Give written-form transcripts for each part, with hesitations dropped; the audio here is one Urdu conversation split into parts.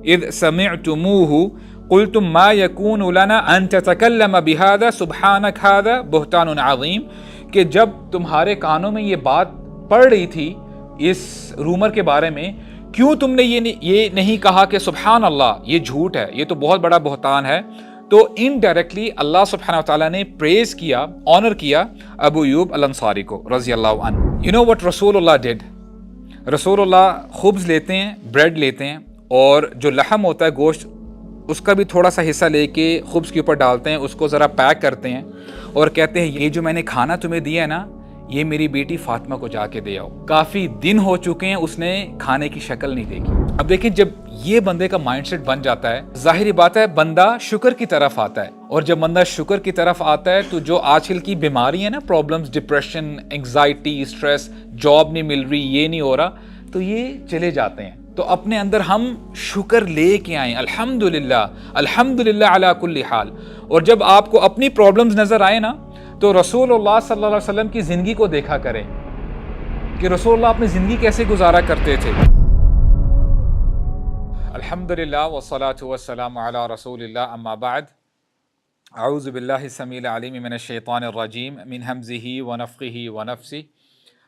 اذ سمعتموہ قلتم ما یکون لنا ان تتکلم بہذا سبحانک ھذا بہتان عظیم، کہ جب تمہارے کانوں میں یہ بات پڑ رہی تھی اس رومر کے بارے میں، کیوں تم نے یہ نہیں کہا کہ سبحان اللہ، یہ جھوٹ ہے، یہ تو بہت بڑا بہتان ہے۔ تو انڈائریکٹلی اللہ سبحانہ وتعالیٰ نے پریز کیا، آنر کیا ابو ایوب الانصاری کو رضی اللہ عنہ۔ یو نو وٹ رسول اللہ ڈیڈ، رسول اللہ خبز لیتے ہیں، بریڈ لیتے ہیں، اور جو لحم ہوتا ہے، گوشت، اس کا بھی تھوڑا سا حصہ لے کے خبز کے اوپر ڈالتے ہیں، اس کو ذرا پیک کرتے ہیں اور کہتے ہیں یہ جو میں نے کھانا تمہیں دیا ہے نا، یہ میری بیٹی فاطمہ کو جا کے دے آؤ، کافی دن ہو چکے ہیں اس نے کھانے کی شکل نہیں دیکھی۔ اب دیکھیں، جب یہ بندے کا مائنڈ سیٹ بن جاتا ہے، ظاہری بات ہے بندہ شکر کی طرف آتا ہے، اور جب بندہ شکر کی طرف آتا ہے تو جو آج کل کی بیماری ہے نا، problems, depression, anxiety, stress, job نہیں مل رہی، یہ نہیں ہو رہا، تو یہ چلے جاتے ہیں۔ تو اپنے اندر ہم شکر لے کے آئیں، الحمدللہ، الحمدللہ علی کل حال۔ اور جب آپ کو اپنی پرابلمز نظر آئے نا، تو رسول اللہ صلی اللہ علیہ وسلم کی زندگی کو دیکھا کریں کہ رسول اللہ اپنی زندگی کیسے گزارا کرتے تھے۔ الحمدللہ والصلاة والسلام علی رسول اللہ، اما بعد، اعوذ باللہ السمیع العلیم من الشیطان الرجیم، من ھمزہ ونفخہ ونفثہ،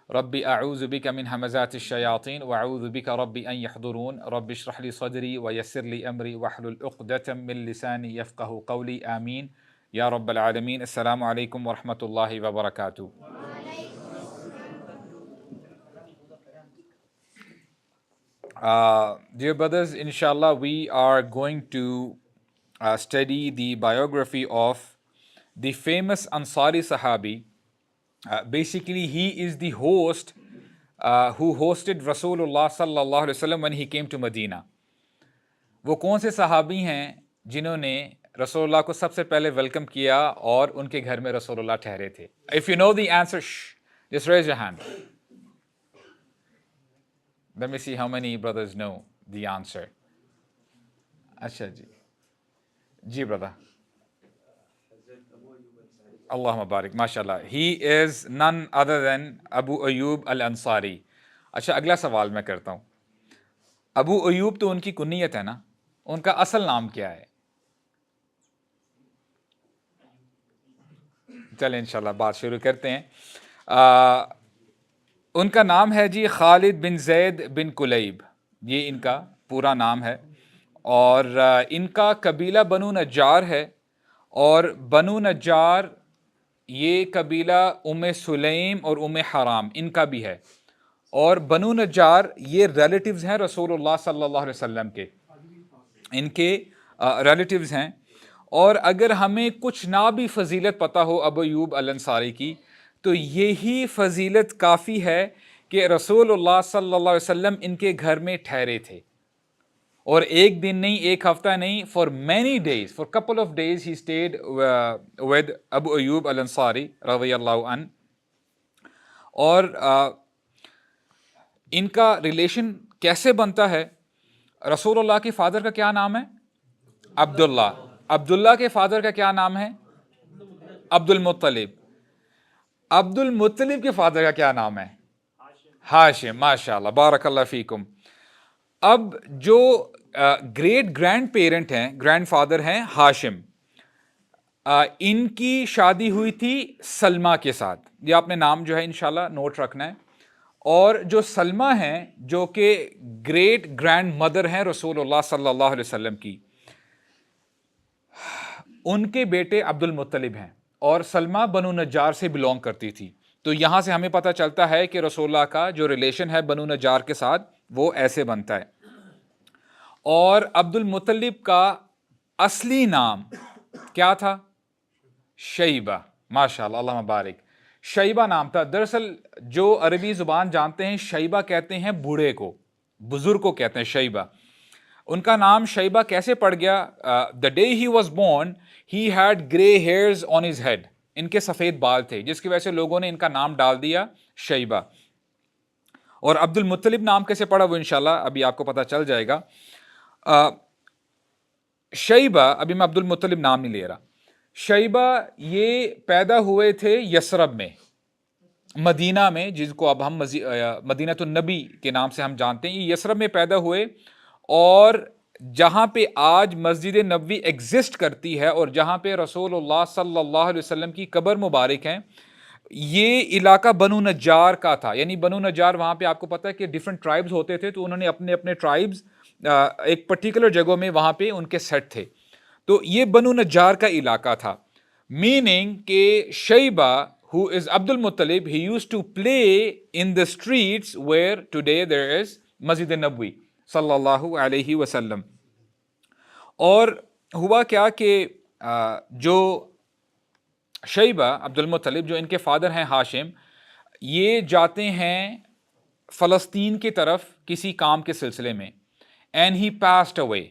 رب اعوذ بک من ھمزات الشیاطین واعوذ بک رب ان یحضرون، رب اشرح لی صدری ویسر لی امری واحلل عقدۃ من لسانی یفقہوا قولی، آمین یا رب العالمین۔ السلام علیکم ورحمۃ اللہ وبرکاتہ۔ Dear brothers, inshallah we are going to study the biography of the famous Ansari Sahabi. Basically, he is the host who hosted Rasulullah sallallahu alaihi wasallam when he came to Medina. وہ کون سے صحابی ہیں جنہوں نے رسول اللہ کو سب سے پہلے ویلکم کیا اور ان کے گھر میں رسول اللہ ٹھہرے تھے؟ If you know the answer, just raise your hand. Let me see how many brothers know the answer. اچھا جی brother. اللہم بارک، ماشاءاللہ. He is none other than Abu Ayub الانصاری. اچھا، اگلا سوال میں کرتا ہوں. ابو ایوب تو ان کی کنیت ہے نا، ان کا اصل نام کیا ہے؟ چلیں انشاءاللہ بات شروع کرتے ہیں. ان کا نام ہے جی خالد بن زید بن کلیب، یہ ان کا پورا نام ہے، اور ان کا قبیلہ بنو نجار ہے، اور بنو نجار یہ قبیلہ ام سلیم اور ام حرام ان کا بھی ہے، اور بنو نجار یہ ریلیٹیوز ہیں رسول اللہ صلی اللہ علیہ وسلم کے، ان کے ریلیٹیوز ہیں. اور اگر ہمیں کچھ نہ بھی فضیلت پتہ ہو ابو ایوب الانصاری کی، تو یہی فضیلت کافی ہے کہ رسول اللہ صلی اللہ علیہ وسلم ان کے گھر میں ٹھہرے تھے، اور ایک دن نہیں، ایک ہفتہ نہیں، for many days, for couple of days he stayed with Abu Ayub al-Ansari رضی اللہ عنہ. اور ان کا ریلیشن کیسے بنتا ہے؟ رسول اللہ کے فادر کا کیا نام ہے؟ عبداللہ. عبداللہ کے فادر کا کیا نام ہے؟ عبد المطلب. عبد المطلب کے فادر کا کیا نام ہے؟ ہاشم. ماشاءاللہ، بارک اللہ فیکم. اب جو گریٹ گرینڈ پیرنٹ ہیں، گرینڈ فادر ہیں ہاشم، ان کی شادی ہوئی تھی سلمہ کے ساتھ. یہ آپ نے نام جو ہے انشاءاللہ نوٹ رکھنا ہے. اور جو سلمہ ہیں، جو کہ گریٹ گرینڈ مدر ہیں رسول اللہ صلی اللہ علیہ وسلم کی، ان کے بیٹے عبد المطلب ہیں، اور سلمہ بنو نجار سے بلونگ کرتی تھی. تو یہاں سے ہمیں پتہ چلتا ہے کہ رسول اللہ کا جو ریلیشن ہے بنو نجار کے ساتھ وہ ایسے بنتا ہے. اور عبد المطلب کا اصلی نام کیا تھا؟ شیبہ. ماشاءاللہ، اللہ مبارک. شیبہ نام تھا. دراصل جو عربی زبان جانتے ہیں، شیبہ کہتے ہیں بوڑھے کو، بزرگ کو کہتے ہیں شیبہ. ان کا نام شیبہ کیسے پڑ گیا؟ The day he was born he had grey hairs on his head. ان کے سفید بال تھے، جس کی وجہ سے لوگوں نے ان کا نام ڈال دیا شیبہ. اور عبد المطلب نام کیسے پڑا وہ انشاءاللہ ابھی آپ کو پتہ چل جائے گا. شیبہ، ابھی میں عبد المطلب نام نہیں لے رہا. شیبہ یہ پیدا ہوئے تھے یثرب میں، مدینہ میں، جس کو اب ہم مدینہ النبی کے نام سے ہم جانتے ہیں. یہ یثرب میں پیدا ہوئے، اور جہاں پہ آج مسجد نبوی ایگزسٹ کرتی ہے اور جہاں پہ رسول اللہ صلی اللہ علیہ وسلم کی قبر مبارک ہیں، یہ علاقہ بنو نجار کا تھا. یعنی بنو نجار، وہاں پہ آپ کو پتہ ہے کہ ڈفرینٹ ٹرائبز ہوتے تھے، تو انہوں نے اپنے اپنے ٹرائبز ایک پرٹیکولر جگہوں میں وہاں پہ ان کے سیٹ تھے. تو یہ بنو نجار کا علاقہ تھا. میننگ کہ Shiba who is Abdul Muttalib, he used to play in the streets where today there is Masjid Nabwi صلی اللہ علیہ وسلم. اور ہوا کیا کہ جو شیبہ عبد المطلب، جو ان کے فادر ہیں ہاشم، یہ جاتے ہیں فلسطین کی طرف کسی کام کے سلسلے میں، اینڈ ہی پاسڈ اوے.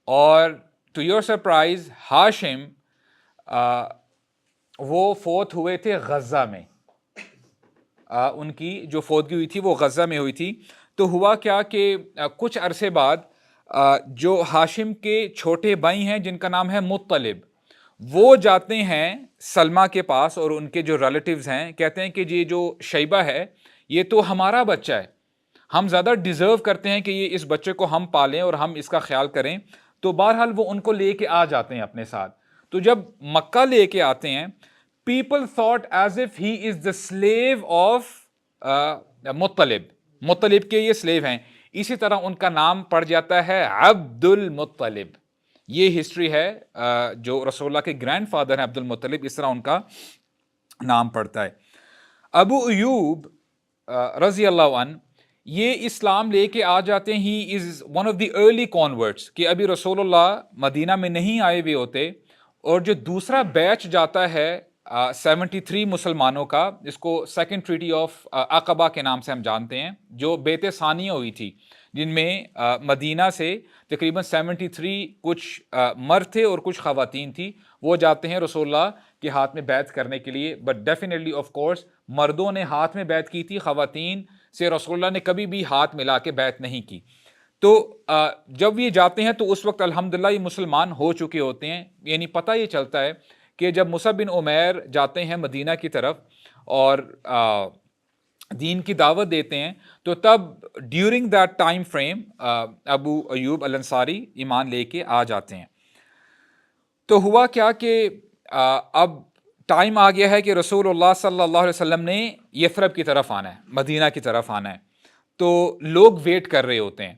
اور ٹو یور سرپرائز ہاشم وہ فوت ہوئے تھے غزہ میں. ان کی جو فوتگی ہوئی تھی وہ غزہ میں ہوئی تھی. تو ہوا کیا کہ کچھ عرصے بعد جو ہاشم کے چھوٹے بھائی ہیں جن کا نام ہے مطلب، وہ جاتے ہیں سلمہ کے پاس اور ان کے جو ریلیٹیوز ہیں کہتے ہیں کہ یہ جو شیبہ ہے یہ تو ہمارا بچہ ہے، ہم زیادہ ڈیزرو کرتے ہیں کہ یہ اس بچے کو ہم پالیں اور ہم اس کا خیال کریں. تو بہرحال وہ ان کو لے کے آ جاتے ہیں اپنے ساتھ. تو جب مکہ لے کے آتے ہیں، people thought as if he is the slave of مطلب کے یہ سلیو ہیں. اسی طرح ان کا نام پڑ جاتا ہے عبد المطلب. یہ ہسٹری ہے جو رسول اللہ کے گرینڈ فادر ہیں عبد المطلب، اس طرح ان کا نام پڑتا ہے. ابو ایوب رضی اللہ عنہ یہ اسلام لے کے آ جاتے ہیں. He is one of the early converts, کہ ابھی رسول اللہ مدینہ میں نہیں آئے ہوئے ہوتے. اور جو دوسرا بیچ جاتا ہے 73 مسلمانوں کا، اس کو سیکنڈ ٹریٹی آف عقبہ کے نام سے ہم جانتے ہیں، جو بیعت ثانیہ ہوئی تھی، جن میں مدینہ سے تقریباً 73 کچھ مرد تھے اور کچھ خواتین تھی. وہ جاتے ہیں رسول اللہ کے ہاتھ میں بیعت کرنے کے لیے. بٹ ڈیفینیٹلی آف کورس مردوں نے ہاتھ میں بیعت کی تھی، خواتین سے رسول اللہ نے کبھی بھی ہاتھ ملا کے بیعت نہیں کی. تو جب یہ جاتے ہیں تو اس وقت الحمدللہ یہ مسلمان ہو چکے ہوتے ہیں. یعنی پتہ یہ چلتا ہے کہ جب مصعب بن عمیر جاتے ہیں مدینہ کی طرف اور دین کی دعوت دیتے ہیں، تو تب during that time frame Abu Ayub الانصاری ایمان لے کے آ جاتے ہیں. تو ہوا کیا کہ اب ٹائم آ گیا ہے کہ رسول اللہ صلی اللہ علیہ وسلم نے یثرب کی طرف آنا ہے، مدینہ کی طرف آنا ہے. تو لوگ ویٹ کر رہے ہوتے ہیں.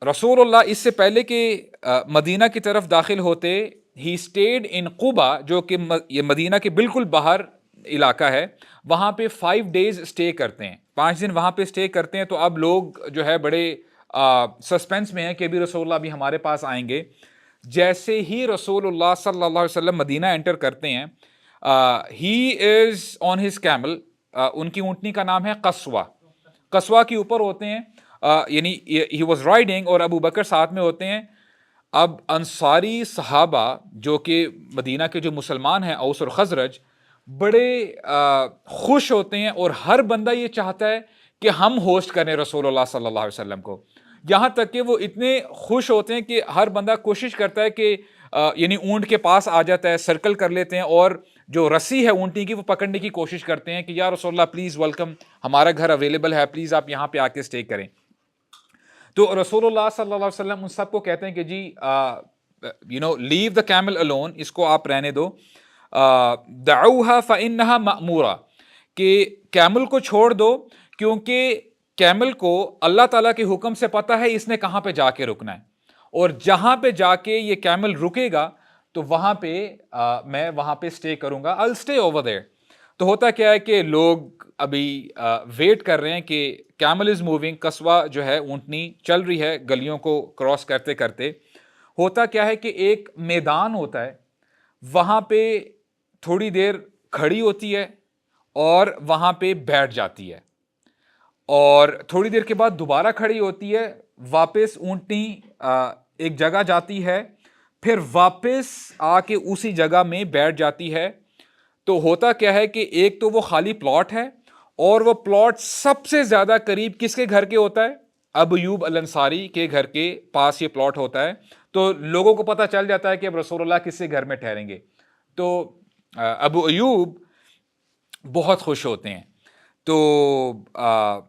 رسول اللہ اس سے پہلے کہ مدینہ کی طرف داخل ہوتے، ہی اسٹیڈ ان قبا، جو کہ یہ مدینہ کے بالکل باہر علاقہ ہے. وہاں پہ 5 days اسٹے کرتے ہیں، 5 دن وہاں پہ اسٹے کرتے ہیں. تو اب لوگ جو ہے بڑے سسپینس میں ہیں کہ ابھی رسول اللہ بھی ہمارے پاس آئیں گے. جیسے ہی رسول اللہ صلی اللہ علیہ وسلم مدینہ انٹر کرتے ہیں، he is on his camel, ان کی اونٹنی کا نام ہے قصوہ. قصوہ کے اوپر ہوتے ہیں، یعنی ہی واز رائڈنگ، اور ابو بکر ساتھ میں ہوتے ہیں. اب انصاری صحابہ جو کہ مدینہ کے جو مسلمان ہیں، اوس اور خزرج، بڑے خوش ہوتے ہیں اور ہر بندہ یہ چاہتا ہے کہ ہم ہوسٹ کریں رسول اللہ صلی اللہ علیہ وسلم کو. یہاں تک کہ وہ اتنے خوش ہوتے ہیں کہ ہر بندہ کوشش کرتا ہے کہ یعنی اونٹ کے پاس آ جاتا ہے، سرکل کر لیتے ہیں اور جو رسی ہے اونٹی کی وہ پکڑنے کی کوشش کرتے ہیں کہ یا رسول اللہ پلیز ویلکم، ہمارا گھر اویلیبل ہے، پلیز آپ یہاں پہ آ کے اسٹے کریں. تو رسول اللہ صلی اللہ علیہ وسلم ان سب کو کہتے ہیں کہ جی لیو دا کیمل الون، اس کو آپ رہنے دو. دعوها فإنها مأمورہ، کہ کیمل کو چھوڑ دو کیونکہ کیمل کو اللہ تعالیٰ کے حکم سے پتہ ہے اس نے کہاں پہ جا کے رکنا ہے، اور جہاں پہ جا کے یہ کیمل رکے گا تو وہاں پہ میں وہاں پہ اسٹے کروں گا. I'll stay over there. تو ہوتا کیا ہے کہ لوگ ابھی ویٹ کر رہے ہیں کہ کیمل از موونگ، قصوہ جو ہے اونٹنی چل رہی ہے گلیوں کو کراس کرتے کرتے. ہوتا کیا ہے کہ ایک میدان ہوتا ہے، وہاں پہ تھوڑی دیر کھڑی ہوتی ہے اور وہاں پہ بیٹھ جاتی ہے، اور تھوڑی دیر کے بعد دوبارہ کھڑی ہوتی ہے، واپس اونٹنی ایک جگہ جاتی ہے، پھر واپس آ کے اسی جگہ میں بیٹھ جاتی ہے. تو ہوتا کیا ہے کہ ایک تو وہ خالی پلاٹ ہے، اور وہ پلاٹ سب سے زیادہ قریب کس کے گھر کے ہوتا ہے؟ ابو ایوب الانصاری کے گھر کے پاس یہ پلاٹ ہوتا ہے. تو لوگوں کو پتہ چل جاتا ہے کہ اب رسول اللہ کس کے گھر میں ٹھہریں گے. تو ابو ایوب بہت خوش ہوتے ہیں. تو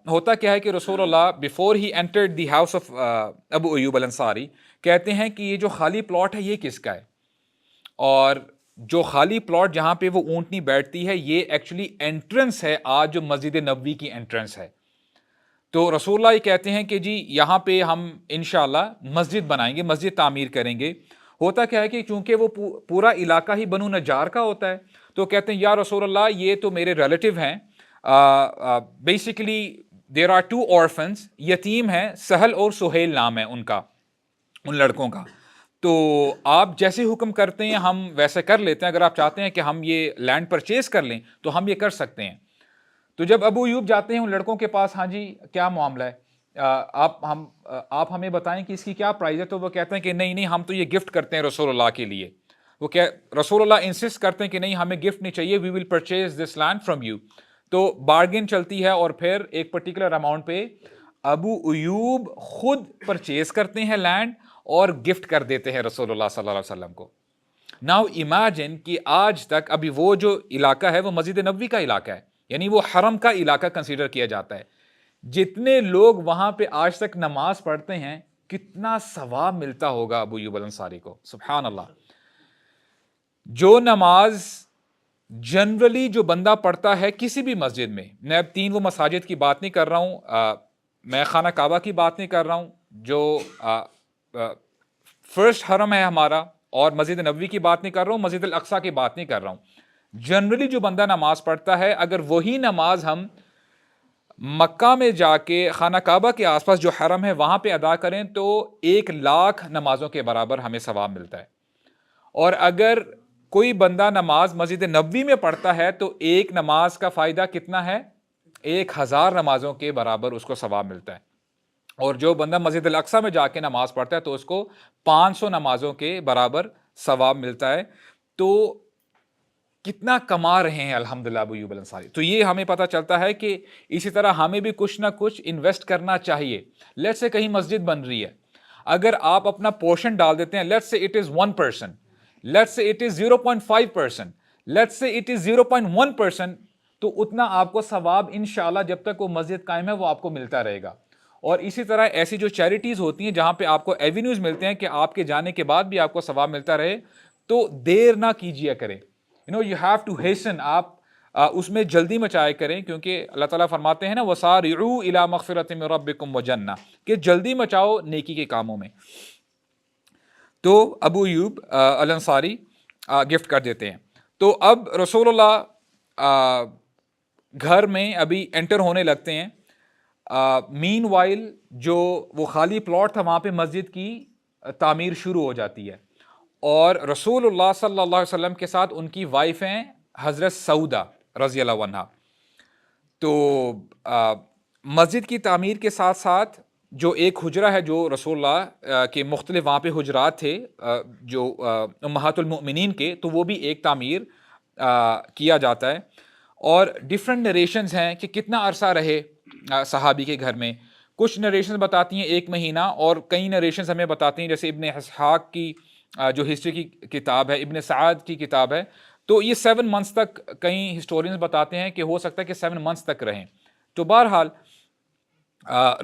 ہوتا کیا ہے کہ رسول اللہ before he entered the house of Abu Ayub al-Ansari کہتے ہیں کہ یہ جو خالی پلاٹ ہے یہ کس کا ہے، اور جو خالی پلاٹ جہاں پہ وہ اونٹنی بیٹھتی ہے یہ ایکچولی انٹرنس ہے آج جو مسجد نبوی کی انٹرنس ہے. تو رسول اللہ یہ کہتے ہیں کہ جی یہاں پہ ہم انشاءاللہ مسجد بنائیں گے، مسجد تعمیر کریں گے. ہوتا کیا ہے کہ چونکہ وہ پورا علاقہ ہی بنو نجار کا ہوتا ہے تو کہتے ہیں یا رسول اللہ یہ تو میرے ریلیٹیو ہیں، basically there are two orphans، یتیم ہیں، سہل اور سہیل نام ہے ان کا، ان لڑکوں کا. تو آپ جیسے حکم کرتے ہیں ہم ویسے کر لیتے ہیں، اگر آپ چاہتے ہیں کہ ہم یہ لینڈ پرچیز کر لیں تو ہم یہ کر سکتے ہیں. تو جب ابو ایوب جاتے ہیں ان لڑکوں کے پاس، ہاں جی کیا معاملہ ہے، آپ ہمیں بتائیں کہ اس کی کیا پرائز ہے. تو وہ کہتے ہیں کہ نہیں ہم تو یہ گفٹ کرتے ہیں رسول اللہ کے لیے. وہ رسول اللہ انسسٹ کرتے ہیں کہ نہیں ہمیں گفٹ نہیں چاہیے، we will purchase this land from you. تو بارگین چلتی ہے اور پھر ایک پرٹیکولر اماؤنٹ پہ ابو ایوب خود پرچیز کرتے ہیں لینڈ اور گفٹ کر دیتے ہیں رسول اللہ صلی اللہ علیہ وسلم کو. ناؤ امیجن کہ آج تک ابھی وہ جو علاقہ ہے وہ مسجد نبوی کا علاقہ ہے، یعنی وہ حرم کا علاقہ کنسیڈر کیا جاتا ہے. جتنے لوگ وہاں پہ آج تک نماز پڑھتے ہیں کتنا ثواب ملتا ہوگا ابو ایوب الانصاری کو. سبحان اللہ. جو نماز جنرلی جو بندہ پڑھتا ہے کسی بھی مسجد میں اب 3 وہ مساجد کی بات نہیں کر رہا ہوں، میں خانہ کعبہ کی بات نہیں کر رہا ہوں جو فرسٹ حرم ہے ہمارا، اور مسجد نبوی کی بات نہیں کر رہا ہوں، مسجد الاقصیٰ کی بات نہیں کر رہا ہوں. جنرلی جو بندہ نماز پڑھتا ہے اگر وہی نماز ہم مکہ میں جا کے خانہ کعبہ کے آس پاس جو حرم ہے وہاں پہ ادا کریں تو 1,00,000 نمازوں کے برابر ہمیں ثواب ملتا ہے. اور اگر کوئی بندہ نماز مسجد نبوی میں پڑھتا ہے تو ایک نماز کا فائدہ کتنا ہے، 1,000 نمازوں کے برابر اس کو ثواب ملتا ہے. اور جو بندہ مسجد الاقصیٰ میں جا کے نماز پڑھتا ہے تو اس کو 500 نمازوں کے برابر ثواب ملتا ہے. تو کتنا کما رہے ہیں الحمدللہ ابو ایوب الانصاری. تو یہ ہمیں پتہ چلتا ہے کہ اسی طرح ہمیں بھی کچھ نہ کچھ انویسٹ کرنا چاہیے. لیٹس سے کہیں مسجد بن رہی ہے، اگر آپ اپنا پورشن ڈال دیتے ہیں، let's say it is 1%، let's say it is 0.5%، let's say it is 0.1%، تو اتنا آپ کو ثواب انشاءاللہ جب تک وہ مسجد قائم ہے وہ آپ کو ملتا رہے گا. اور اسی طرح ایسی جو چیریٹیز ہوتی ہیں جہاں پہ آپ کو ایونیوز ملتے ہیں کہ آپ کے جانے کے بعد بھی آپ کو ثواب ملتا رہے، تو دیر نہ کیجیے کریں. you have to hasten، آپ اس میں جلدی مچائے کریں، کیونکہ اللہ تعالیٰ فرماتے ہیں نا وَسَارِعُوا إِلَىٰ مَغْفِرَةٍ مِّن رَبِّكُمْ وَجَنَّةٍ، کہ جلدی مچاؤ نیکی کے کاموں میں. تو ابو ایوب الانصاری گفٹ کر دیتے ہیں. تو اب رسول اللہ گھر میں ابھی انٹر ہونے لگتے ہیں. مین وائل جو وہ خالی پلاٹ تھا وہاں پہ مسجد کی تعمیر شروع ہو جاتی ہے، اور رسول اللہ صلی اللہ علیہ وسلم کے ساتھ ان کی وائف ہیں حضرت سعودہ رضی اللہ عنہا. تو مسجد کی تعمیر کے ساتھ ساتھ جو ایک حجرہ ہے جو رسول اللہ کے مختلف وہاں پہ حجرات تھے جو امہات المؤمنین کے، تو وہ بھی ایک تعمیر کیا جاتا ہے. اور ڈفرینٹ نریشنز ہیں کہ کتنا عرصہ رہے صحابی کے گھر میں. کچھ نریشنز بتاتی ہیں 1 مہینہ، اور کئی نریشنز ہمیں بتاتی ہیں جیسے ابن اسحاق کی جو ہسٹری کی کتاب ہے، ابن سعد کی کتاب ہے، تو یہ 7 منتھس تک کئی ہسٹورینز بتاتے ہیں کہ ہو سکتا ہے کہ 7 منتھس تک رہیں. تو بہرحال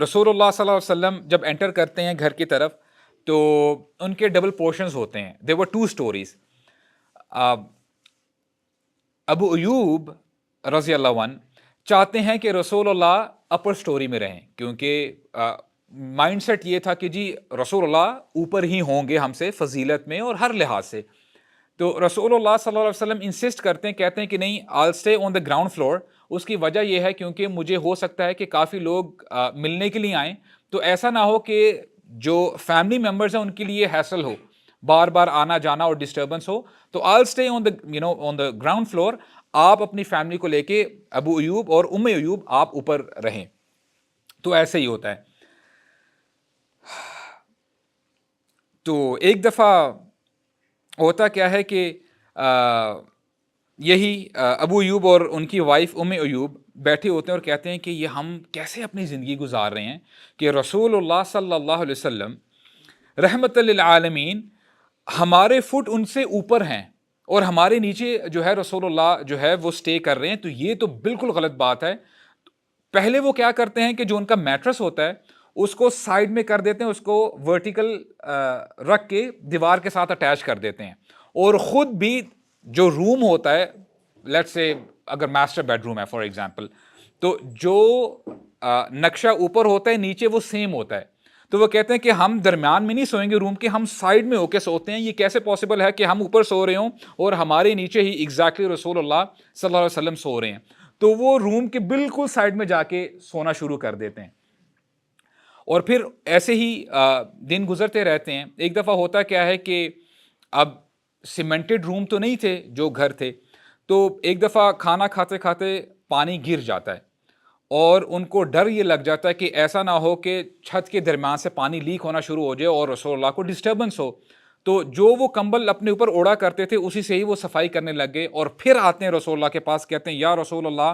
رسول اللہ صلی اللہ علیہ وسلم جب انٹر کرتے ہیں گھر کی طرف تو ان کے ڈبل پورشنز ہوتے ہیں. there were 2 stories. ابو ایوب رضی اللہ عنہ چاہتے ہیں کہ رسول اللہ اپر سٹوری میں رہیں، کیونکہ مائنڈ سیٹ یہ تھا کہ جی رسول اللہ اوپر ہی ہوں گے ہم سے فضیلت میں اور ہر لحاظ سے. تو رسول اللہ صلی اللہ علیہ وسلم انسسٹ کرتے ہیں، کہتے ہیں کہ نہیں I'll stay on the ground floor. اس کی وجہ یہ ہے کیونکہ مجھے ہو سکتا ہے کہ کافی لوگ ملنے کے لیے آئیں، تو ایسا نہ ہو کہ جو فیملی ممبرز ہیں ان کے لیے ہیسل ہو، بار بار آنا جانا اور ڈسٹربنس ہو. تو I'll stay on the ground floor. آپ اپنی فیملی کو لے کے ابو ایوب اور ام ایوب آپ اوپر رہیں. تو ایسے ہی ہوتا ہے. تو ایک دفعہ ہوتا کیا ہے کہ یہی ابو ایوب اور ان کی وائف ام ایوب بیٹھے ہوتے ہیں اور کہتے ہیں کہ یہ ہم کیسے اپنی زندگی گزار رہے ہیں کہ رسول اللہ صلی اللہ علیہ وسلم رحمت للعالمین ہمارے فٹ ان سے اوپر ہیں اور ہمارے نیچے جو ہے رسول اللہ جو ہے وہ سٹے کر رہے ہیں. تو یہ تو بالکل غلط بات ہے. پہلے وہ کیا کرتے ہیں کہ جو ان کا میٹرس ہوتا ہے اس کو سائڈ میں کر دیتے ہیں, اس کو ورٹیکل رکھ کے دیوار کے ساتھ اٹیچ کر دیتے ہیں, اور خود بھی جو روم ہوتا ہے, لیٹ سے اگر ماسٹر بیڈ روم ہے فار ایگزامپل, تو جو نقشہ اوپر ہوتا ہے نیچے وہ سیم ہوتا ہے. تو وہ کہتے ہیں کہ ہم درمیان میں نہیں سوئیں گے روم کے, ہم سائڈ میں ہو کے سوتے ہیں. یہ کیسے پاسبل ہے کہ ہم اوپر سو رہے ہوں اور ہمارے نیچے ہی ایگزیکٹلی رسول اللہ صلی اللہ علیہ وسلم سو رہے ہیں؟ تو وہ روم کے بالکل سائڈ میں جا کے سونا شروع کر دیتے ہیں, اور پھر ایسے ہی دن گزرتے رہتے ہیں. ایک دفعہ ہوتا کیا ہے کہ اب سیمنٹڈ روم تو نہیں تھے جو گھر تھے, تو ایک دفعہ کھانا کھاتے کھاتے پانی گر جاتا ہے, اور ان کو ڈر یہ لگ جاتا ہے کہ ایسا نہ ہو کہ چھت کے درمیان سے پانی لیک ہونا شروع ہو جائے اور رسول اللہ کو ڈسٹربنس ہو. تو جو وہ کمبل اپنے اوپر اوڑا کرتے تھے اسی سے ہی وہ صفائی کرنے لگ گئے, اور پھر آتے ہیں رسول اللہ کے پاس, کہتے ہیں یا رسول اللہ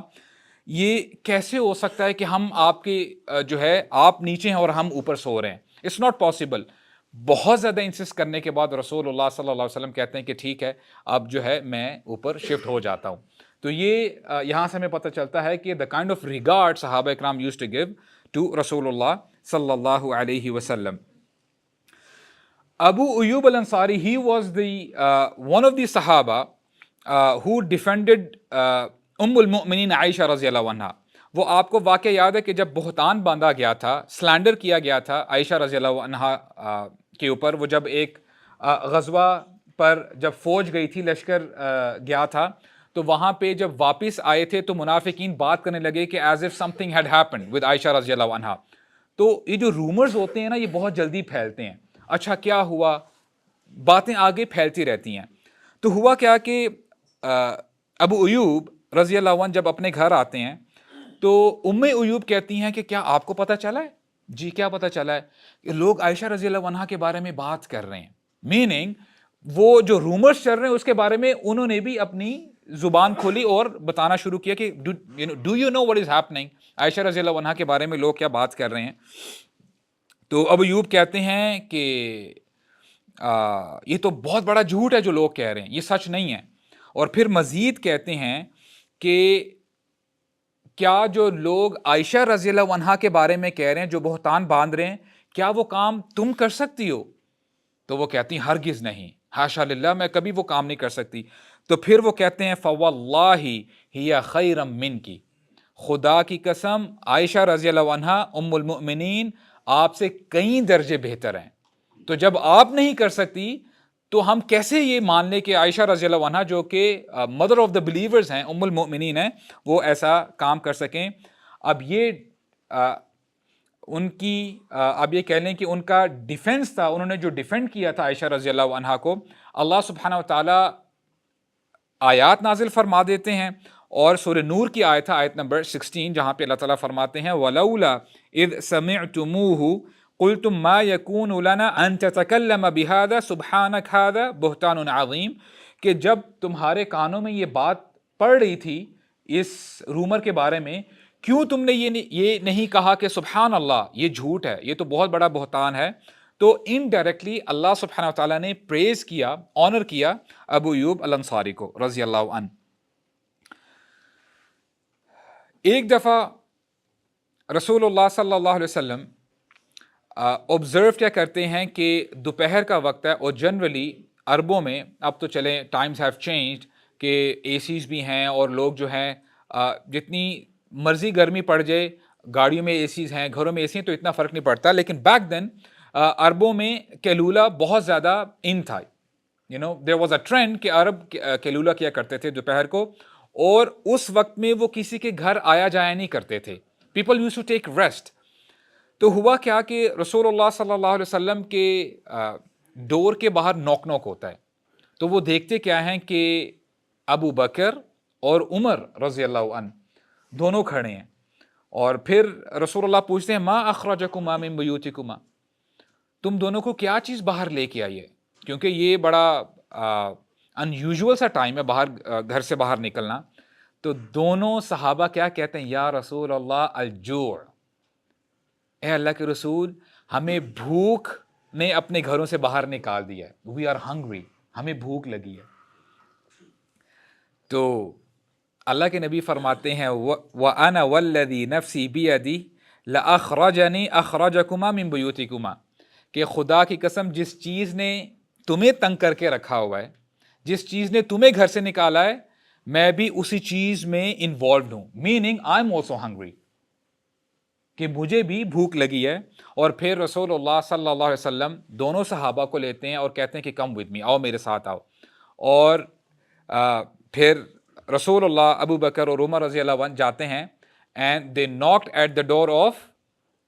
یہ کیسے ہو سکتا ہے کہ ہم آپ کے جو ہے آپ نیچے ہیں اور ہم اوپر سو رہے ہیں, اٹس ناٹ پاسبل. بہت زیادہ انسسٹ کرنے کے بعد رسول اللہ صلی اللہ علیہ وسلم کہتے ہیں کہ ٹھیک ہے اب جو ہے میں اوپر شفٹ ہو جاتا ہوں. تو یہ یہاں سے ہمیں پتہ چلتا ہے کہ دا کائنڈ آف ریگارڈ صحابہ اکرام یوزڈ ٹو گیو ٹو رسول اللہ صلی اللہ علیہ وسلم. Abu Ayyub al-Ansari, he was the one of the Sahaba who defended al-Mu'minin Aisha رضی اللہ عنہ. وہ آپ کو واقعہ یاد ہے کہ جب بہتان باندھا گیا تھا, سلینڈر کیا گیا تھا عائشہ رضی اللہ عنہ کے اوپر, وہ جب ایک غزوہ پر جب فوج گئی تھی, لشکر گیا تھا, تو وہاں پہ جب واپس آئے تھے تو منافقین بات کرنے لگے کہ as if something had happened with Aisha رضی اللہ عنہ. تو یہ جو رومرز ہوتے ہیں نا یہ بہت جلدی پھیلتے ہیں, اچھا کیا ہوا, باتیں آگے پھیلتی رہتی ہیں. تو ہوا کیا کہ ابو ایوب رضی اللہ عنہ جب اپنے گھر آتے ہیں تو ام ایوب کہتی ہیں کہ کیا آپ کو پتہ چلا ہے؟ جی کیا پتہ چلا ہے؟ کہ لوگ عائشہ رضی اللہ عنہ کے بارے میں بات کر رہے ہیں, میننگ وہ جو رومرز چل رہے ہیں اس کے بارے میں انہوں نے بھی اپنی زبان کھولی اور بتانا شروع کیا کہ do you know what is happening, Aisha رضی اللہ عنہ کے بارے میں لوگ کیا بات کر رہے ہیں. تو ابو ایوب کہتے ہیں کہ یہ تو بہت بڑا جھوٹ ہے جو لوگ کہہ رہے ہیں, یہ سچ نہیں ہے. اور پھر مزید کہتے ہیں کہ کیا جو لوگ عائشہ رضی اللہ عنہا کے بارے میں کہہ رہے ہیں, جو بہتان باندھ رہے ہیں, کیا وہ کام تم کر سکتی ہو؟ تو وہ کہتی ہیں ہرگز نہیں, حاشا للہ, میں کبھی وہ کام نہیں کر سکتی. تو پھر وہ کہتے ہیں فواللہ ہی خیر منکی, خدا کی قسم عائشہ رضی اللہ عنہا ام المؤمنین آپ سے کئی درجے بہتر ہیں. تو جب آپ نہیں کر سکتی تو ہم کیسے یہ مان لیں کہ عائشہ رضی اللہ عنہا جو کہ مدر آف دا بلیورز ہیں, ام المؤمنین ہیں, وہ ایسا کام کر سکیں. اب یہ ان کی اب یہ کہہ لیں کہ ان کا ڈیفنس تھا, انہوں نے جو ڈیفینڈ کیا تھا عائشہ رضی اللہ عنہا کو, اللہ سبحانہ و تعالیٰ آیات نازل فرما دیتے ہیں. اور سورہ نور کی آیت ہے, آیت نمبر 16, جہاں پہ اللہ تعالیٰ فرماتے ہیں وَلَوْلَا إِذْ سَمِعْتُمُوهُ قُلْتُمْ مَا يَكُونُ لَنَا أَن تَتَكَلَّمَ بِهَذَا سُبْحَانَكَ هَذَا بُهْتَانٌ عَظِيمٌ, کہ جب تمہارے کانوں میں یہ بات پڑ رہی تھی اس رومر کے بارے میں, کیوں تم نے یہ نہیں کہا کہ سبحان اللہ یہ جھوٹ ہے, یہ تو بہت بڑا بہتان ہے. تو انڈائریکٹلی اللہ سبحانہ وتعالیٰ نے پریز کیا, آنر کیا ابو ایوب الانصاری کو رضی اللہ عنہ. ایک دفعہ رسول اللہ صلی اللہ علیہ وسلم آبزرو کیا کرتے ہیں کہ دوپہر کا وقت ہے, اور جنرلی عربوں میں, اب تو چلیں ٹائمز ہیو چینجڈ کہ اے سیز بھی ہیں اور لوگ جو ہیں جتنی مرضی گرمی پڑ جائے گاڑیوں میں اے سیز ہیں, گھروں میں اے سی ہیں, تو اتنا فرق نہیں پڑتا. لیکن بیک دین عربوں میں کیلولا بہت زیادہ ان تھا, دیر واز اے ٹرینڈ کہ عرب کیلولا کیا کرتے تھے دوپہر کو, اور اس وقت میں وہ کسی کے گھر آیا جایا نہیں کرتے تھے. People use to take rest. تو ہوا کیا کہ رسول اللہ صلی اللہ علیہ وسلم کے ڈور کے باہر نوک نوک ہوتا ہے, تو وہ دیکھتے کیا ہیں کہ ابو بکر اور عمر رضی اللہ عنہ دونوں کھڑے ہیں. اور پھر رسول اللہ پوچھتے ہیں ما اخرجکما من بیوتکما, تم دونوں کو کیا چیز باہر لے کے آئی ہے, کیونکہ یہ بڑا ان یوزول سا ٹائم ہے باہر گھر سے باہر نکلنا. تو دونوں صحابہ کیا کہتے ہیں, یا رسول اللہ الجوع, اے اللہ کے رسول ہمیں بھوک نے اپنے گھروں سے باہر نکال دیا ہے, وی آر ہنگری, ہمیں بھوک لگی ہے. تو اللہ کے نبی فرماتے ہیں وَأَنَا وَالَّذِي نَفْسِي بِيَدِهِ لَأَخْرَجَنِي أَخْرَجَكُمَا مِن بُيُوتِكُمَا، کہ خدا کی قسم جس چیز نے تمہیں تنگ کر کے رکھا ہوا ہے، جس چیز نے تمہیں گھر سے نکالا ہے، میں بھی اسی چیز میں انوالوڈ ہوں، meaning I am also hungry, کہ مجھے بھی بھوک لگی ہے. اور پھر رسول اللہ صلی اللہ علیہ وسلم دونوں صحابہ کو لیتے ہیں اور کہتے ہیں کہ کم ود می، آؤ میرے ساتھ آؤ. اور پھر رسول اللہ ابو بکر اور عمر رضی اللہ عنہ جاتے ہیں and they knocked at the door of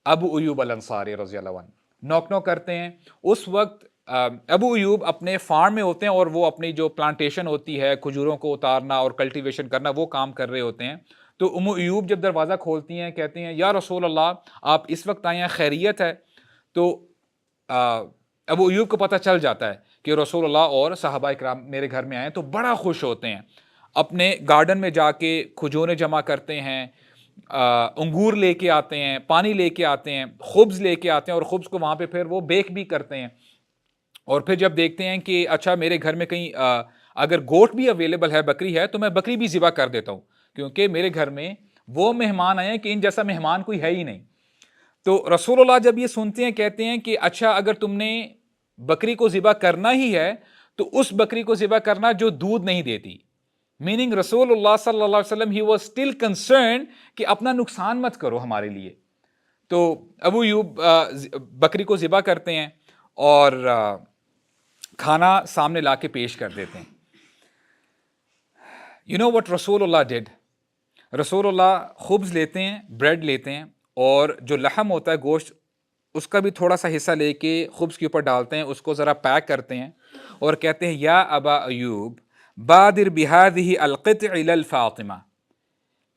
Abu Ayub al-Ansari رضی اللہ عنہ. نوک کرتے ہیں. اس وقت ابو ایوب اپنے فارم میں ہوتے ہیں اور وہ اپنی جو پلانٹیشن ہوتی ہے، کھجوروں کو اتارنا اور کلٹیویشن کرنا، وہ کام کر رہے ہوتے ہیں. تو ام ایوب جب دروازہ کھولتی ہیں کہتے ہیں یا رسول اللہ آپ اس وقت آئے ہیں، خیریت ہے؟ تو ابو ایوب کو پتہ چل جاتا ہے کہ رسول اللہ اور صحابہ اکرام میرے گھر میں آئے ہیں، تو بڑا خوش ہوتے ہیں. اپنے گارڈن میں جا کے کھجوریں جمع کرتے ہیں، انگور لے کے آتے ہیں، پانی لے کے آتے ہیں، خبز لے کے آتے ہیں، اور خبز کو وہاں پہ پھر وہ بیک بھی کرتے ہیں. اور پھر جب دیکھتے ہیں کہ اچھا میرے گھر میں کہیں اگر گوٹ بھی اویلیبل ہے، بکری ہے، تو میں بکری بھی ذبح کر دیتا ہوں، کیونکہ میرے گھر میں وہ مہمان آئے ہیں کہ ان جیسا مہمان کوئی ہے ہی نہیں. تو رسول اللہ جب یہ سنتے ہیں کہتے ہیں کہ اچھا اگر تم نے بکری کو ذبح کرنا ہی ہے تو اس بکری کو ذبح کرنا جو دودھ نہیں دیتی. میننگ رسول اللہ صلی اللہ علیہ وسلم ہی واز اسٹل کنسرنڈ کہ اپنا نقصان مت کرو ہمارے لیے. تو ابو ایوب بکری کو ذبح کرتے ہیں اور کھانا سامنے لا کے پیش کر دیتے ہیں. یو نو وٹ رسول اللہ ڈیڈ؟ رسول اللہ خبز لیتے ہیں، بریڈ لیتے ہیں، اور جو لحم ہوتا ہے، گوشت، اس کا بھی تھوڑا سا حصہ لے کے خبز کے اوپر ڈالتے ہیں، اس کو ذرا پیک کرتے ہیں اور کہتے ہیں یا ابا ایوب بادر بہذہ القطع الی الفاطمہ،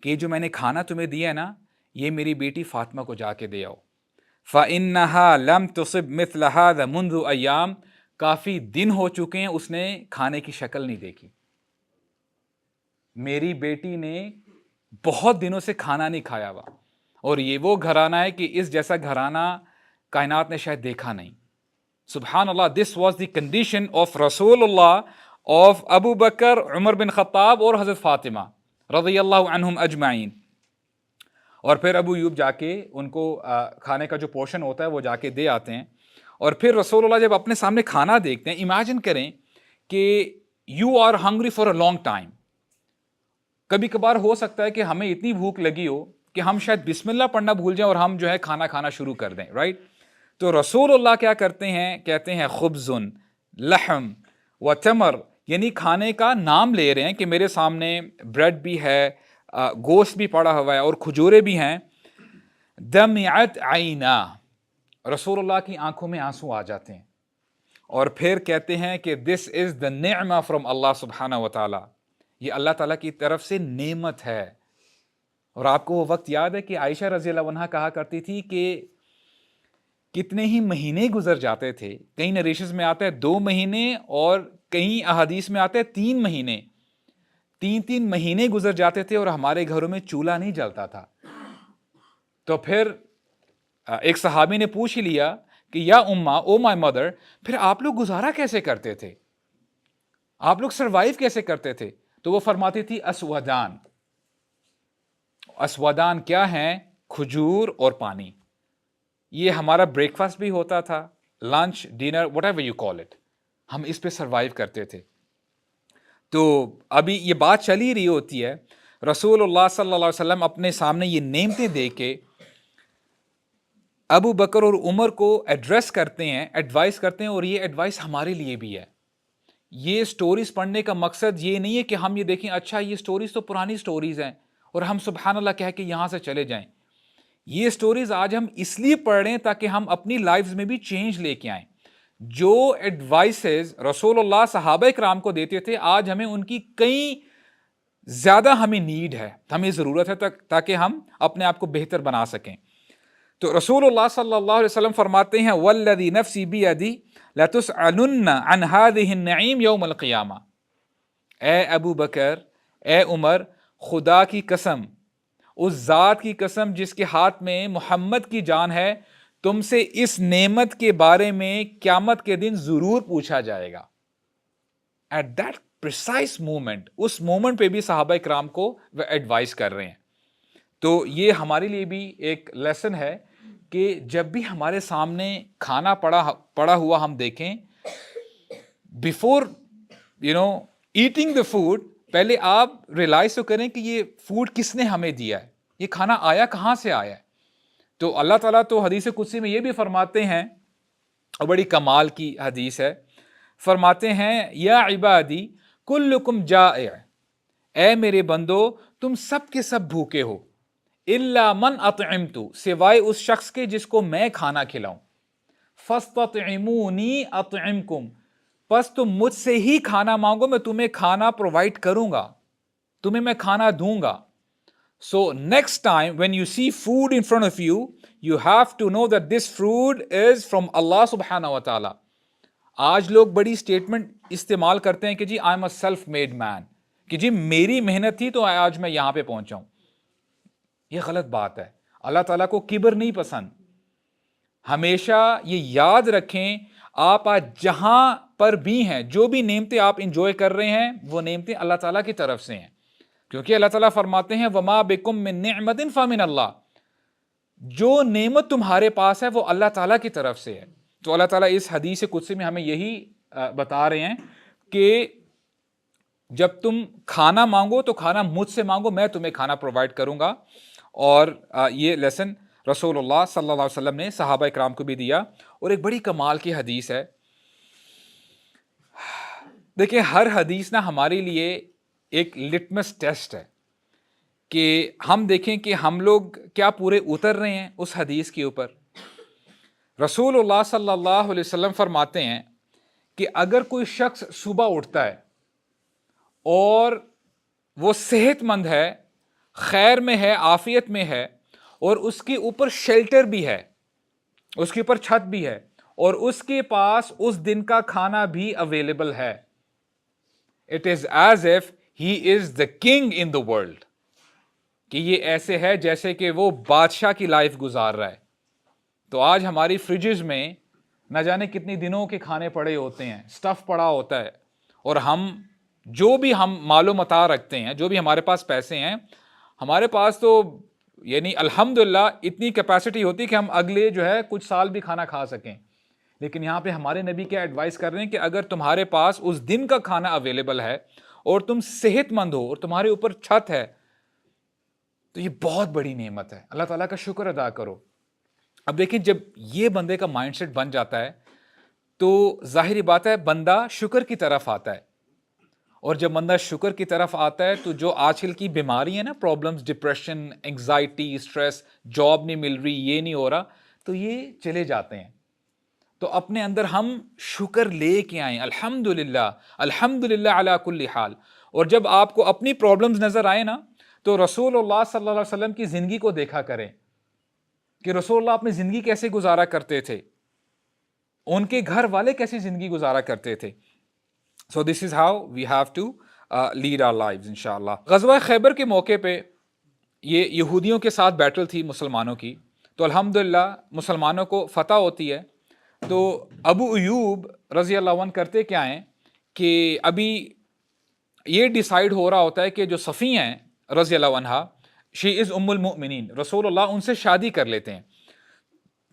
کہ جو میں نے کھانا تمہیں دیا ہے نا، یہ میری بیٹی فاطمہ کو جا کے دے آؤ. فإنها لم تصب مثل هذا منذ ایام، کافی دن ہو چکے ہیں اس نے کھانے کی شکل نہیں دیکھی. میری بیٹی نے بہت دنوں سے کھانا نہیں کھایا ہوا، اور یہ وہ گھرانہ ہے کہ اس جیسا گھرانہ کائنات نے شاید دیکھا نہیں. سبحان اللہ، this was the condition of رسول اللہ، آف ابو بکر، عمر بن خطاب اور حضرت فاطمہ رضی اللہ عنہم اجمعین. اور پھر ابو ایوب جا کے ان کو کھانے کا جو پورشن ہوتا ہے وہ جا کے دے آتے ہیں. اور پھر رسول اللہ جب اپنے سامنے کھانا دیکھتے ہیں، امیجن کریں کہ you are hungry for a long time. کبھی کبھار ہو سکتا ہے کہ ہمیں اتنی بھوک لگی ہو کہ ہم شاید بسم اللہ پڑھنا بھول جائیں اور ہم جو ہے کھانا کھانا شروع کر دیں، رائٹ؟ تو رسول اللہ کیا کرتے ہیں؟ کہتے ہیں خبزن لحم و تمر، یعنی کھانے کا نام لے رہے ہیں کہ میرے سامنے بریڈ بھی ہے، گوشت بھی پڑا ہوا ہے، اور کھجورے بھی ہیں. دمعت عینا، رسول اللہ کی آنکھوں میں آنسو آ جاتے ہیں. اور پھر کہتے ہیں کہ دس از دا نعمہ فرام اللہ سبحانہ و تعالی، یہ اللہ تعالیٰ کی طرف سے نعمت ہے. اور آپ کو وہ وقت یاد ہے کہ عائشہ رضی اللہ عنہا کہا کرتی تھی کہ کتنے ہی مہینے گزر جاتے تھے. کئی نریشنز میں آتا ہے 2 مہینے، اور کئی احادیث میں آتا ہے 3 مہینے. 3 مہینے گزر جاتے تھے اور ہمارے گھروں میں چولہا نہیں جلتا تھا. تو پھر ایک صحابی نے پوچھ ہی لیا کہ یا اماں، او مائی مدر، پھر آپ لوگ گزارا کیسے کرتے تھے؟ آپ لوگ سروائیو کیسے کرتے تھے؟ تو وہ فرماتی تھی اسودان. اسودان کیا ہیں؟ کھجور اور پانی. یہ ہمارا بریک فاسٹ بھی ہوتا تھا، lunch, dinner, what ever you call it, ہم اس پہ سروائیو کرتے تھے. تو ابھی یہ بات چلی رہی ہوتی ہے، رسول اللہ صلی اللہ علیہ وسلم اپنے سامنے یہ نعمتیں دے کے ابو بکر اور عمر کو ایڈریس کرتے ہیں، ایڈوائس کرتے ہیں. اور یہ ایڈوائس ہمارے لیے بھی ہے. یہ سٹوریز پڑھنے کا مقصد یہ نہیں ہے کہ ہم یہ دیکھیں اچھا یہ سٹوریز تو پرانی سٹوریز ہیں اور ہم سبحان اللہ کہہ کے یہاں سے چلے جائیں. یہ سٹوریز آج ہم اس لیے پڑھ رہے ہیں تاکہ ہم اپنی لائفز میں بھی چینج لے کے آئیں. جو ایڈوائسز رسول اللہ صحابہ کرام کو دیتے تھے، آج ہمیں ان کی کئی زیادہ ہمیں نیڈ ہے، ہمیں ضرورت ہے تاکہ ہم اپنے آپ کو بہتر بنا سکیں. تو رسول اللہ صلی اللہ علیہ وسلم فرماتے ہیں والذی نفسی بیدی لتسألن عن هذه النعیم یوم القیامہ. اے ابو بکر، اے عمر، خدا کی قسم، اس ذات کی قسم جس کے ہاتھ میں محمد کی جان ہے، تم سے اس نعمت کے بارے میں قیامت کے دن ضرور پوچھا جائے گا. At that پریسائز مومنٹ، اس مومنٹ پہ بھی صحابہ کرام کو وہ ایڈوائز کر رہے ہیں. تو یہ ہمارے لیے بھی ایک لیسن ہے کہ جب بھی ہمارے سامنے کھانا پڑا ہوا ہم دیکھیں، بیفور ایٹنگ دا فوڈ، پہلے آپ ریئلائز تو کریں کہ یہ فوڈ کس نے ہمیں دیا ہے، یہ کھانا آیا کہاں سے آیا ہے. تو اللہ تعالیٰ تو حدیث قدسی میں یہ بھی فرماتے ہیں، اور بڑی کمال کی حدیث ہے، فرماتے ہیں یا عبادی کلکم جائع، اے میرے بندو تم سب کے سب بھوکے ہو، الا من اطعمت، سوائے اس شخص کے جس کو میں کھانا کھلاؤں، فاستطعمونی اطعمکم، پس تم مجھ سے ہی کھانا مانگو، میں تمہیں کھانا پرووائڈ کروں گا، تمہیں میں کھانا دوں گا. So next time when you see food in front of you, you have to know that this food is from Allah subhanahu wa ta'ala. آج لوگ بڑی اسٹیٹمنٹ استعمال کرتے ہیں کہ جی I am a self made man, کہ جی میری محنت تھی تو آج میں یہاں پہ پہنچا ہوں. یہ غلط بات ہے. اللہ تعالیٰ کو کبر نہیں پسند. ہمیشہ یہ یاد رکھیں، آپ آج جہاں پر بھی ہیں، جو بھی نعمتیں آپ انجوائے کر رہے ہیں، وہ نعمتیں اللہ تعالیٰ کی طرف سے ہیں. کیونکہ اللہ تعالیٰ فرماتے ہیں وما بکم من نعمت فمن اللہ، جو نعمت تمہارے پاس ہے وہ اللہ تعالیٰ کی طرف سے ہے. تو اللہ تعالیٰ اس حدیث قدسی میں ہمیں یہی بتا رہے ہیں کہ جب تم کھانا مانگو تو کھانا مجھ سے مانگو، میں تمہیں کھانا پرووائڈ کروں گا. اور یہ لیسن رسول اللہ صلی اللہ علیہ وسلم نے صحابہ اکرام کو بھی دیا. اور ایک بڑی کمال کی حدیث ہے. دیکھیں ہر حدیث نا ہمارے لیے ایک لٹمس ٹیسٹ ہے کہ ہم دیکھیں کہ ہم لوگ کیا پورے اتر رہے ہیں اس حدیث کے اوپر. رسول اللہ صلی اللہ علیہ وسلم فرماتے ہیں کہ اگر کوئی شخص صبح اٹھتا ہے اور وہ صحت مند ہے، خیر میں ہے، عافیت میں ہے، اور اس کے اوپر شیلٹر بھی ہے، اس کے اوپر چھت بھی ہے، اور اس کے پاس اس دن کا کھانا بھی اویلیبل ہے، it is as if he is the king in the world, کہ یہ ایسے ہے جیسے کہ وہ بادشاہ کی لائف گزار رہا ہے. تو آج ہماری فریجز میں نہ جانے کتنی دنوں کے کھانے پڑے ہوتے ہیں، سٹف پڑا ہوتا ہے، اور ہم جو بھی ہم مال و متاع رکھتے ہیں، جو بھی ہمارے پاس پیسے ہیں، ہمارے پاس تو یعنی الحمدللہ اتنی کیپیسٹی ہوتی کہ ہم اگلے جو ہے کچھ سال بھی کھانا کھا سکیں. لیکن یہاں پہ ہمارے نبی کیا ایڈوائز کر رہے ہیں کہ اگر تمہارے پاس اس دن کا کھانا اویلیبل ہے اور تم صحت مند ہو اور تمہارے اوپر چھت ہے، تو یہ بہت بڑی نعمت ہے. اللہ تعالیٰ کا شکر ادا کرو. اب دیکھیں جب یہ بندے کا مائنڈ سیٹ بن جاتا ہے تو ظاہری بات ہے بندہ شکر کی طرف آتا ہے. اور جب بندہ شکر کی طرف آتا ہے تو جو آج کل کی بیماری ہے نا، problems, depression, anxiety, stress, job نہیں مل رہی، یہ نہیں ہو رہا، تو یہ چلے جاتے ہیں. تو اپنے اندر ہم شکر لے کے آئیں، الحمدللہ الحمدللہ علی کل حال. اور جب آپ کو اپنی پرابلمز نظر آئے نا، تو رسول اللہ صلی اللہ علیہ وسلم کی زندگی کو دیکھا کریں کہ رسول اللہ اپنی زندگی کیسے گزارا کرتے تھے، ان کے گھر والے کیسی زندگی گزارا کرتے تھے. So this is how we have to lead our lives انشاءاللہ. غزوہ خیبر کے موقع پہ یہ یہودیوں کے ساتھ بیٹل تھی مسلمانوں کی، تو الحمدللہ مسلمانوں کو فتح ہوتی ہے. تو ابو ایوب رضی اللہ عنہ کرتے کیا ہیں کہ ابھی یہ ڈیسائیڈ ہو رہا ہوتا ہے کہ جو صفیہ ہیں رضی اللہ عنہ، شی از ام المؤمنین، رسول اللہ ان سے شادی کر لیتے ہیں.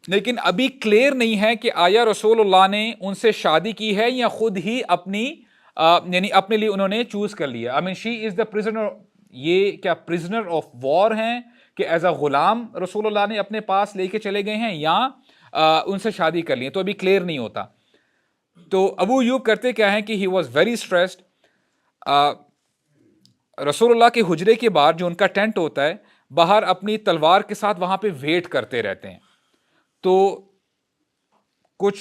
لیکن ابھی کلیئر نہیں ہے کہ آیا رسول اللہ نے ان سے شادی کی ہے یا خود ہی اپنی یعنی اپنے لیے انہوں نے چوز کر لیا. آئی مین شی از دا پرزنر، یہ کیا پرزنر آف وار ہیں کہ ایز اے غلام رسول اللہ نے اپنے پاس لے کے چلے گئے ہیں یا ان سے شادی کر لی ہے، تو ابھی کلیئر نہیں ہوتا. تو ابو ایوب کرتے کیا ہیں کہ ہی واز ویری اسٹریسڈ. رسول اللہ کے حجرے کے باہر جو ان کا ٹینٹ ہوتا ہے، باہر اپنی تلوار کے ساتھ وہاں پہ ویٹ کرتے رہتے ہیں. تو کچھ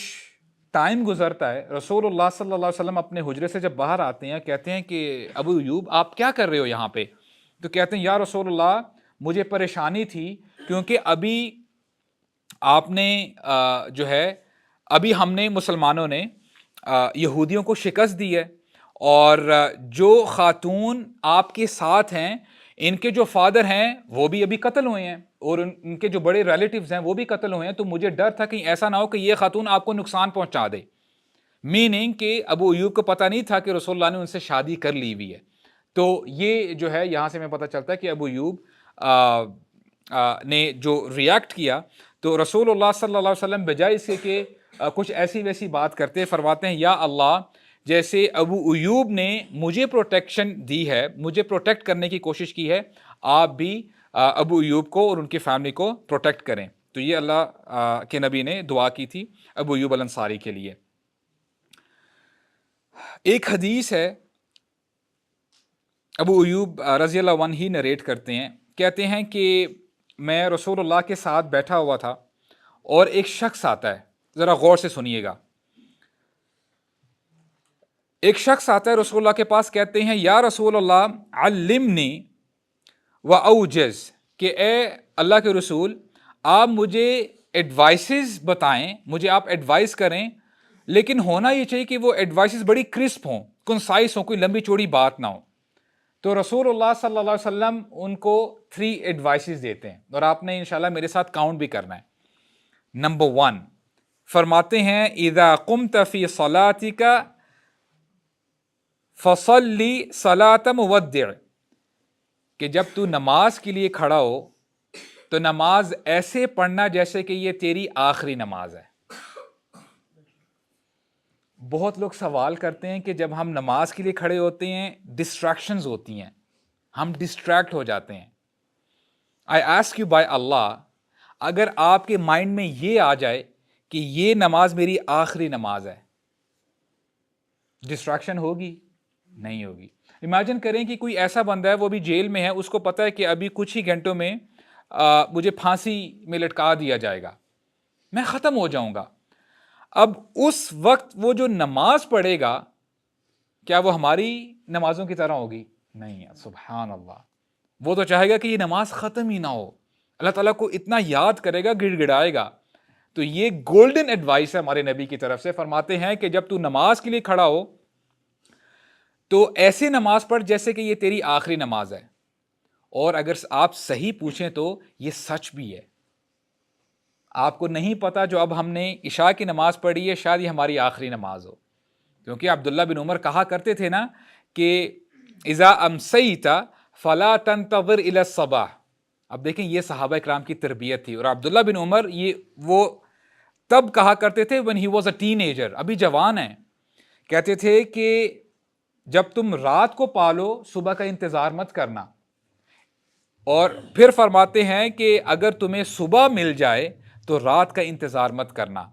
ٹائم گزرتا ہے، رسول اللہ صلی اللہ علیہ وسلم اپنے حجرے سے جب باہر آتے ہیں، کہتے ہیں کہ ابو ایوب آپ کیا کر رہے ہو یہاں پہ؟ تو کہتے ہیں یا رسول اللہ مجھے پریشانی تھی کیونکہ ابھی آپ نے جو ہے ابھی ہم نے مسلمانوں نے یہودیوں کو شکست دی ہے، اور جو خاتون آپ کے ساتھ ہیں ان کے جو فادر ہیں وہ بھی ابھی قتل ہوئے ہیں، اور ان کے جو بڑے ریلیٹیوز ہیں وہ بھی قتل ہوئے ہیں. تو مجھے ڈر تھا کہ ایسا نہ ہو کہ یہ خاتون آپ کو نقصان پہنچا دے. میننگ کہ ابو ایوب کو پتہ نہیں تھا کہ رسول اللہ نے ان سے شادی کر لی ہوئی ہے. تو یہ جو ہے یہاں سے ہمیں پتہ چلتا ہے کہ ابو ایوب نے جو ریاکٹ کیا تو رسول اللہ صلی اللہ علیہ وسلم بجائے اس کے کہ کچھ ایسی ویسی بات کرتے فرماتے ہیں یا اللہ جیسے ابو ایوب نے مجھے پروٹیکشن دی ہے, مجھے پروٹیکٹ کرنے کی کوشش کی ہے, آپ بھی ابو ایوب کو اور ان کی فیملی کو پروٹیکٹ کریں. تو یہ اللہ کے نبی نے دعا کی تھی ابو ایوب الانصاری کے لیے. ایک حدیث ہے ابو ایوب رضی اللہ عنہ ہی نریٹ کرتے ہیں, کہتے ہیں کہ میں رسول اللہ کے ساتھ بیٹھا ہوا تھا اور ایک شخص آتا ہے, ذرا غور سے سنیے گا. ایک شخص آتا ہے رسول اللہ کے پاس, کہتے ہیں یا رسول اللہ علمنی و اوجز, کہ اے اللہ کے رسول آپ مجھے ایڈوائسز بتائیں, مجھے آپ ایڈوائز کریں, لیکن ہونا یہ چاہیے کہ وہ ایڈوائسز بڑی کرسپ ہوں, کنسائز ہوں, کوئی لمبی چوڑی بات نہ ہو. تو رسول اللہ صلی اللہ علیہ وسلم ان کو 3 ایڈوائسز دیتے ہیں اور آپ نے انشاءاللہ میرے ساتھ کاؤنٹ بھی کرنا ہے. نمبر 1 فرماتے ہیں اذا قمت فی صلاتک فصلی صلاۃ مودع, کہ جب تو نماز کے لیے کھڑا ہو تو نماز ایسے پڑھنا جیسے کہ یہ تیری آخری نماز ہے. بہت لوگ سوال کرتے ہیں کہ جب ہم نماز کے لیے کھڑے ہوتے ہیں ڈسٹریکشنز ہوتی ہیں, ہم ڈسٹریکٹ ہو جاتے ہیں. آئی آسک یو بائی اللہ, اگر آپ کے مائنڈ میں یہ آ جائے کہ یہ نماز میری آخری نماز ہے, ڈسٹریکشن ہوگی؟ نہیں ہوگی. امیجن کریں کہ کوئی ایسا بندہ ہے, وہ بھی جیل میں ہے, اس کو پتہ ہے کہ ابھی کچھ ہی گھنٹوں میں مجھے پھانسی میں لٹکا دیا جائے گا, میں ختم ہو جاؤں گا. اب اس وقت وہ جو نماز پڑھے گا کیا وہ ہماری نمازوں کی طرح ہوگی؟ نہیں. سبحان اللہ, وہ تو چاہے گا کہ یہ نماز ختم ہی نہ ہو, اللہ تعالیٰ کو اتنا یاد کرے گا, گڑ گڑائے گا. تو یہ گولڈن ایڈوائس ہے ہمارے نبی کی طرف سے. فرماتے ہیں کہ جب تو نماز کے لیے کھڑا ہو تو ایسے نماز پڑھ جیسے کہ یہ تیری آخری نماز ہے. اور اگر آپ صحیح پوچھیں تو یہ سچ بھی ہے. آپ کو نہیں پتا جو اب ہم نے عشاء کی نماز پڑھی ہے شاید یہ ہماری آخری نماز ہو, کیونکہ عبداللہ بن عمر کہا کرتے تھے نا کہ اذا امسیت فلا تنتظر الی الصباح. اب دیکھیں یہ صحابہ اکرام کی تربیت تھی, اور عبداللہ بن عمر وہ تب کہا کرتے تھے when he was a teenager, ابھی جوان ہیں, کہتے تھے کہ جب تم رات کو پالو صبح کا انتظار مت کرنا. اور پھر فرماتے ہیں کہ اگر تمہیں صبح مل جائے تو رات کا انتظار مت کرنا.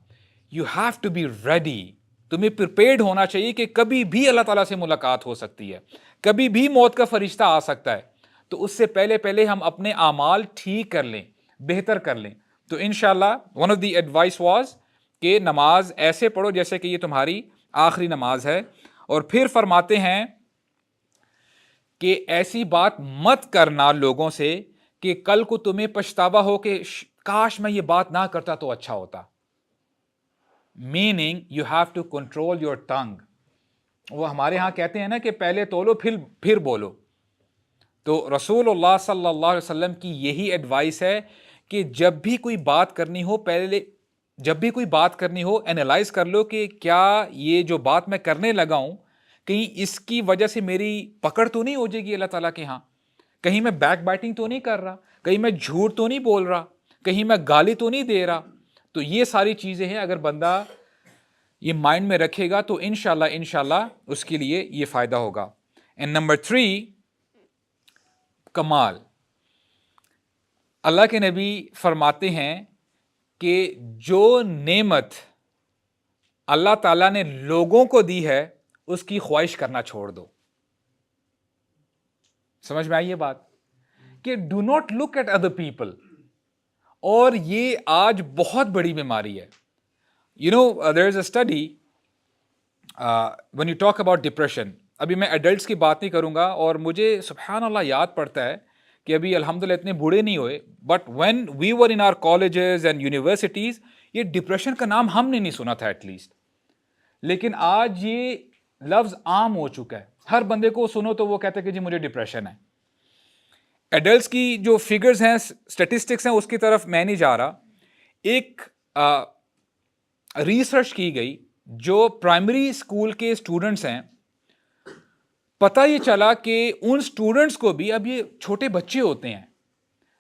You have to be ready, تمہیں پریپیئرڈ ہونا چاہیے کہ کبھی بھی اللہ تعالیٰ سے ملاقات ہو سکتی ہے, کبھی بھی موت کا فرشتہ آ سکتا ہے. تو اس سے پہلے ہم اپنے اعمال ٹھیک کر لیں, بہتر کر لیں. تو انشاءاللہ one of the advice was کہ نماز ایسے پڑھو جیسے کہ یہ تمہاری آخری نماز ہے. اور پھر فرماتے ہیں کہ ایسی بات مت کرنا لوگوں سے کہ کل کو تمہیں پچھتاوا ہو کہ کاش میں یہ بات نہ کرتا تو اچھا ہوتا. Meaning you have to control your tongue. وہ ہمارے ہاں کہتے ہیں نا کہ پہلے تولو پھر بولو. تو رسول اللہ صلی اللہ علیہ وسلم کی یہی ایڈوائس ہے کہ جب بھی کوئی بات کرنی ہو اینالائز کر لو کہ کیا یہ جو بات میں کرنے لگا ہوں کہیں اس کی وجہ سے میری پکڑ تو نہیں ہو جائے گی اللہ تعالیٰ کے ہاں, کہیں میں بیک بائٹنگ تو نہیں کر رہا, کہیں میں جھوٹ تو نہیں بول رہا, کہیں میں گالی تو نہیں دے رہا. تو یہ ساری چیزیں ہیں, اگر بندہ یہ مائنڈ میں رکھے گا تو انشاءاللہ اس کے لیے یہ فائدہ ہوگا. اینڈ نمبر 3 کمال. اللہ کے نبی فرماتے ہیں کہ جو نعمت اللہ تعالیٰ نے لوگوں کو دی ہے اس کی خواہش کرنا چھوڑ دو. سمجھ میں آئی یہ بات کہ do not look at other people. اور یہ آج بہت بڑی بیماری ہے. You know there is a study when you talk about depression. ابھی میں ایڈلٹس کی بات نہیں کروں گا, اور مجھے سبحان اللہ یاد پڑتا ہے کہ ابھی الحمدللہ اتنے بوڑھے نہیں ہوئے, but when we were in our colleges and universities یہ ڈپریشن کا نام ہم نے نہیں سنا تھا ایٹ لیسٹ. لیکن آج یہ لفظ عام ہو چکا ہے, ہر بندے کو سنو تو وہ کہتا ہے کہ جی مجھے ڈپریشن ہے. ایڈلٹس کی جو فگرز ہیں, اسٹیٹسٹکس ہیں, اس کی طرف میں نہیں جا رہا. ایک ریسرچ کی گئی جو پرائمری اسکول کے اسٹوڈنٹس ہیں، پتہ یہ چلا کہ ان اسٹوڈنٹس کو بھی، اب یہ چھوٹے بچے ہوتے ہیں،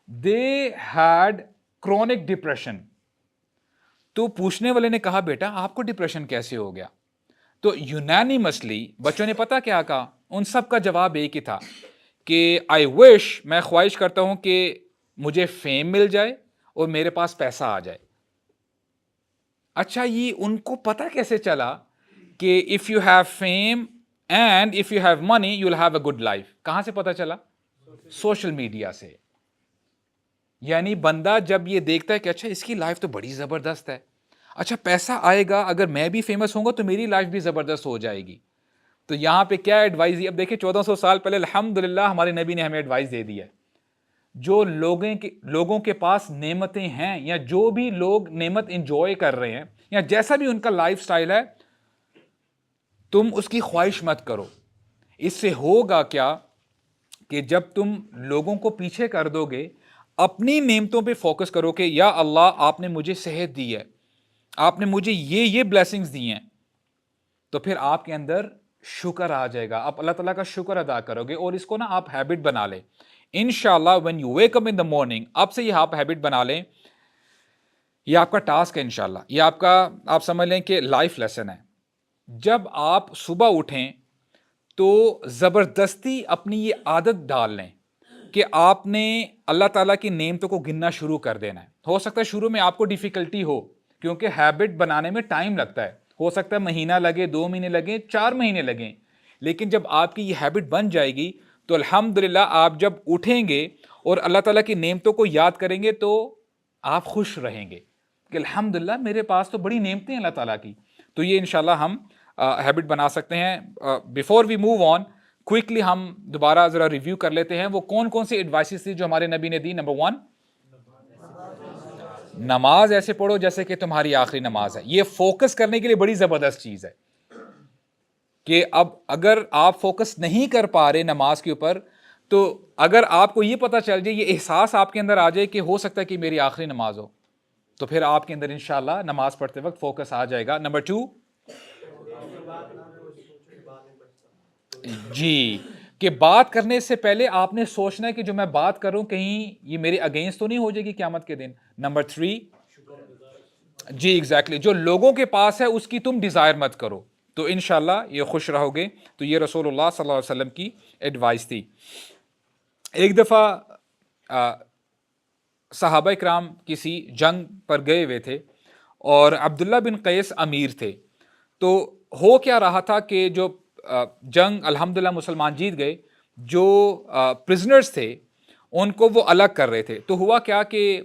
دے ہیڈ کرونک ڈپریشن. تو پوچھنے والے نے کہا بیٹا آپ کو ڈپریشن کیسے ہو گیا؟ تو یونانیمسلی بچوں نے پتا کیا کہا؟ ان سب کا جواب ایک ہی تھا کہ آئی وش، میں خواہش کرتا ہوں کہ مجھے فیم مل جائے اور میرے پاس پیسہ آ جائے. اچھا، یہ ان کو پتا کیسے چلا کہ if you have fame and if you have money you will have a good life? کہاں سے پتا چلا؟ سوشل میڈیا سے. یعنی بندہ جب یہ دیکھتا ہے کہ اچھا اس کی لائف تو بڑی زبردست ہے، اچھا پیسہ آئے گا، اگر میں بھی فیمس ہوں گا تو میری لائف بھی زبردست ہو جائے گی. تو یہاں پہ کیا ایڈوائز دی؟ اب دیکھیں 1400 سال پہلے الحمدللہ ہمارے نبی نے ہمیں ایڈوائز دے دی ہے. جو لوگوں کے پاس نعمتیں ہیں، یا جو بھی لوگ نعمت انجوائے کر رہے ہیں، یا جیسا بھی ان کا لائف سٹائل ہے، تم اس کی خواہش مت کرو. اس سے ہوگا کیا کہ جب تم لوگوں کو پیچھے کر دو گے، اپنی نعمتوں پہ فوکس کرو کہ یا اللہ آپ نے مجھے صحت دی ہے، آپ نے مجھے یہ بلیسنگز دی ہیں، تو پھر آپ کے اندر شکر آ جائے گا. آپ اللہ تعالیٰ کا شکر ادا کرو گے، اور اس کو نا آپ ہیبٹ بنا لیں. انشاءاللہ when you wake up in the morning، اب سے یہ آپ ہیبٹ بنا لیں. یہ آپ کا ٹاسک ہے انشاءاللہ، یہ آپ سمجھ لیں کہ لائف لیسن ہے. جب آپ صبح اٹھیں تو زبردستی اپنی یہ عادت ڈال لیں کہ آپ نے اللہ تعالیٰ کی نعمتوں کو گننا شروع کر دینا ہے. ہو سکتا ہے شروع میں آپ کو ڈیفیکلٹی ہو، کیونکہ ہیبٹ بنانے میں ٹائم لگتا ہے. ہو سکتا ہے مہینہ لگے، 2 مہینے لگیں، 4 مہینے لگیں، لیکن جب آپ کی یہ ہیبٹ بن جائے گی تو الحمدللہ آپ جب اٹھیں گے اور اللہ تعالیٰ کی نعمتوں کو یاد کریں گے تو آپ خوش رہیں گے کہ الحمدللہ میرے پاس تو بڑی نعمتیں ہیں اللہ تعالیٰ کی. تو یہ انشاءاللہ ہم ہیبٹ بنا سکتے ہیں. Before we move on, quickly ہم دوبارہ ذرا ریویو کر لیتے ہیں وہ کون کون سی ایڈوائسز تھی جو ہمارے نبی نے دی. نمبر 1، نماز ایسے پڑھو جیسے کہ تمہاری آخری نماز ہے. یہ فوکس کرنے کے لیے بڑی زبردست چیز ہے کہ اب اگر آپ فوکس نہیں کر پا رہے نماز کے اوپر، تو اگر آپ کو یہ پتا چل جائے، یہ احساس آپ کے اندر آ جائے کہ ہو سکتا ہے کہ میری آخری نماز ہو، تو پھر آپ کے اندر انشاءاللہ نماز پڑھتے وقت فوکس آ جائے گا. نمبر 2، جی، کہ بات کرنے سے پہلے آپ نے سوچنا ہے کہ جو میں بات کروں کہیں یہ میرے اگینسٹ تو نہیں ہو جائے گی قیامت کے دن. نمبر 3، جی ایگزیکٹلی، جو لوگوں کے پاس ہے اس کی تم ڈیزائر مت کرو، تو انشاءاللہ یہ خوش رہو گے. تو یہ رسول اللہ صلی اللہ علیہ وسلم کی ایڈوائس تھی. ایک دفعہ صحابہ کرام کسی جنگ پر گئے ہوئے تھے اور عبداللہ بن قیس امیر تھے. تو ہو کیا رہا تھا کہ جو جنگ الحمدللہ مسلمان جیت گئے، جو پرزنرز تھے ان کو وہ الگ کر رہے تھے. تو ہوا کیا کہ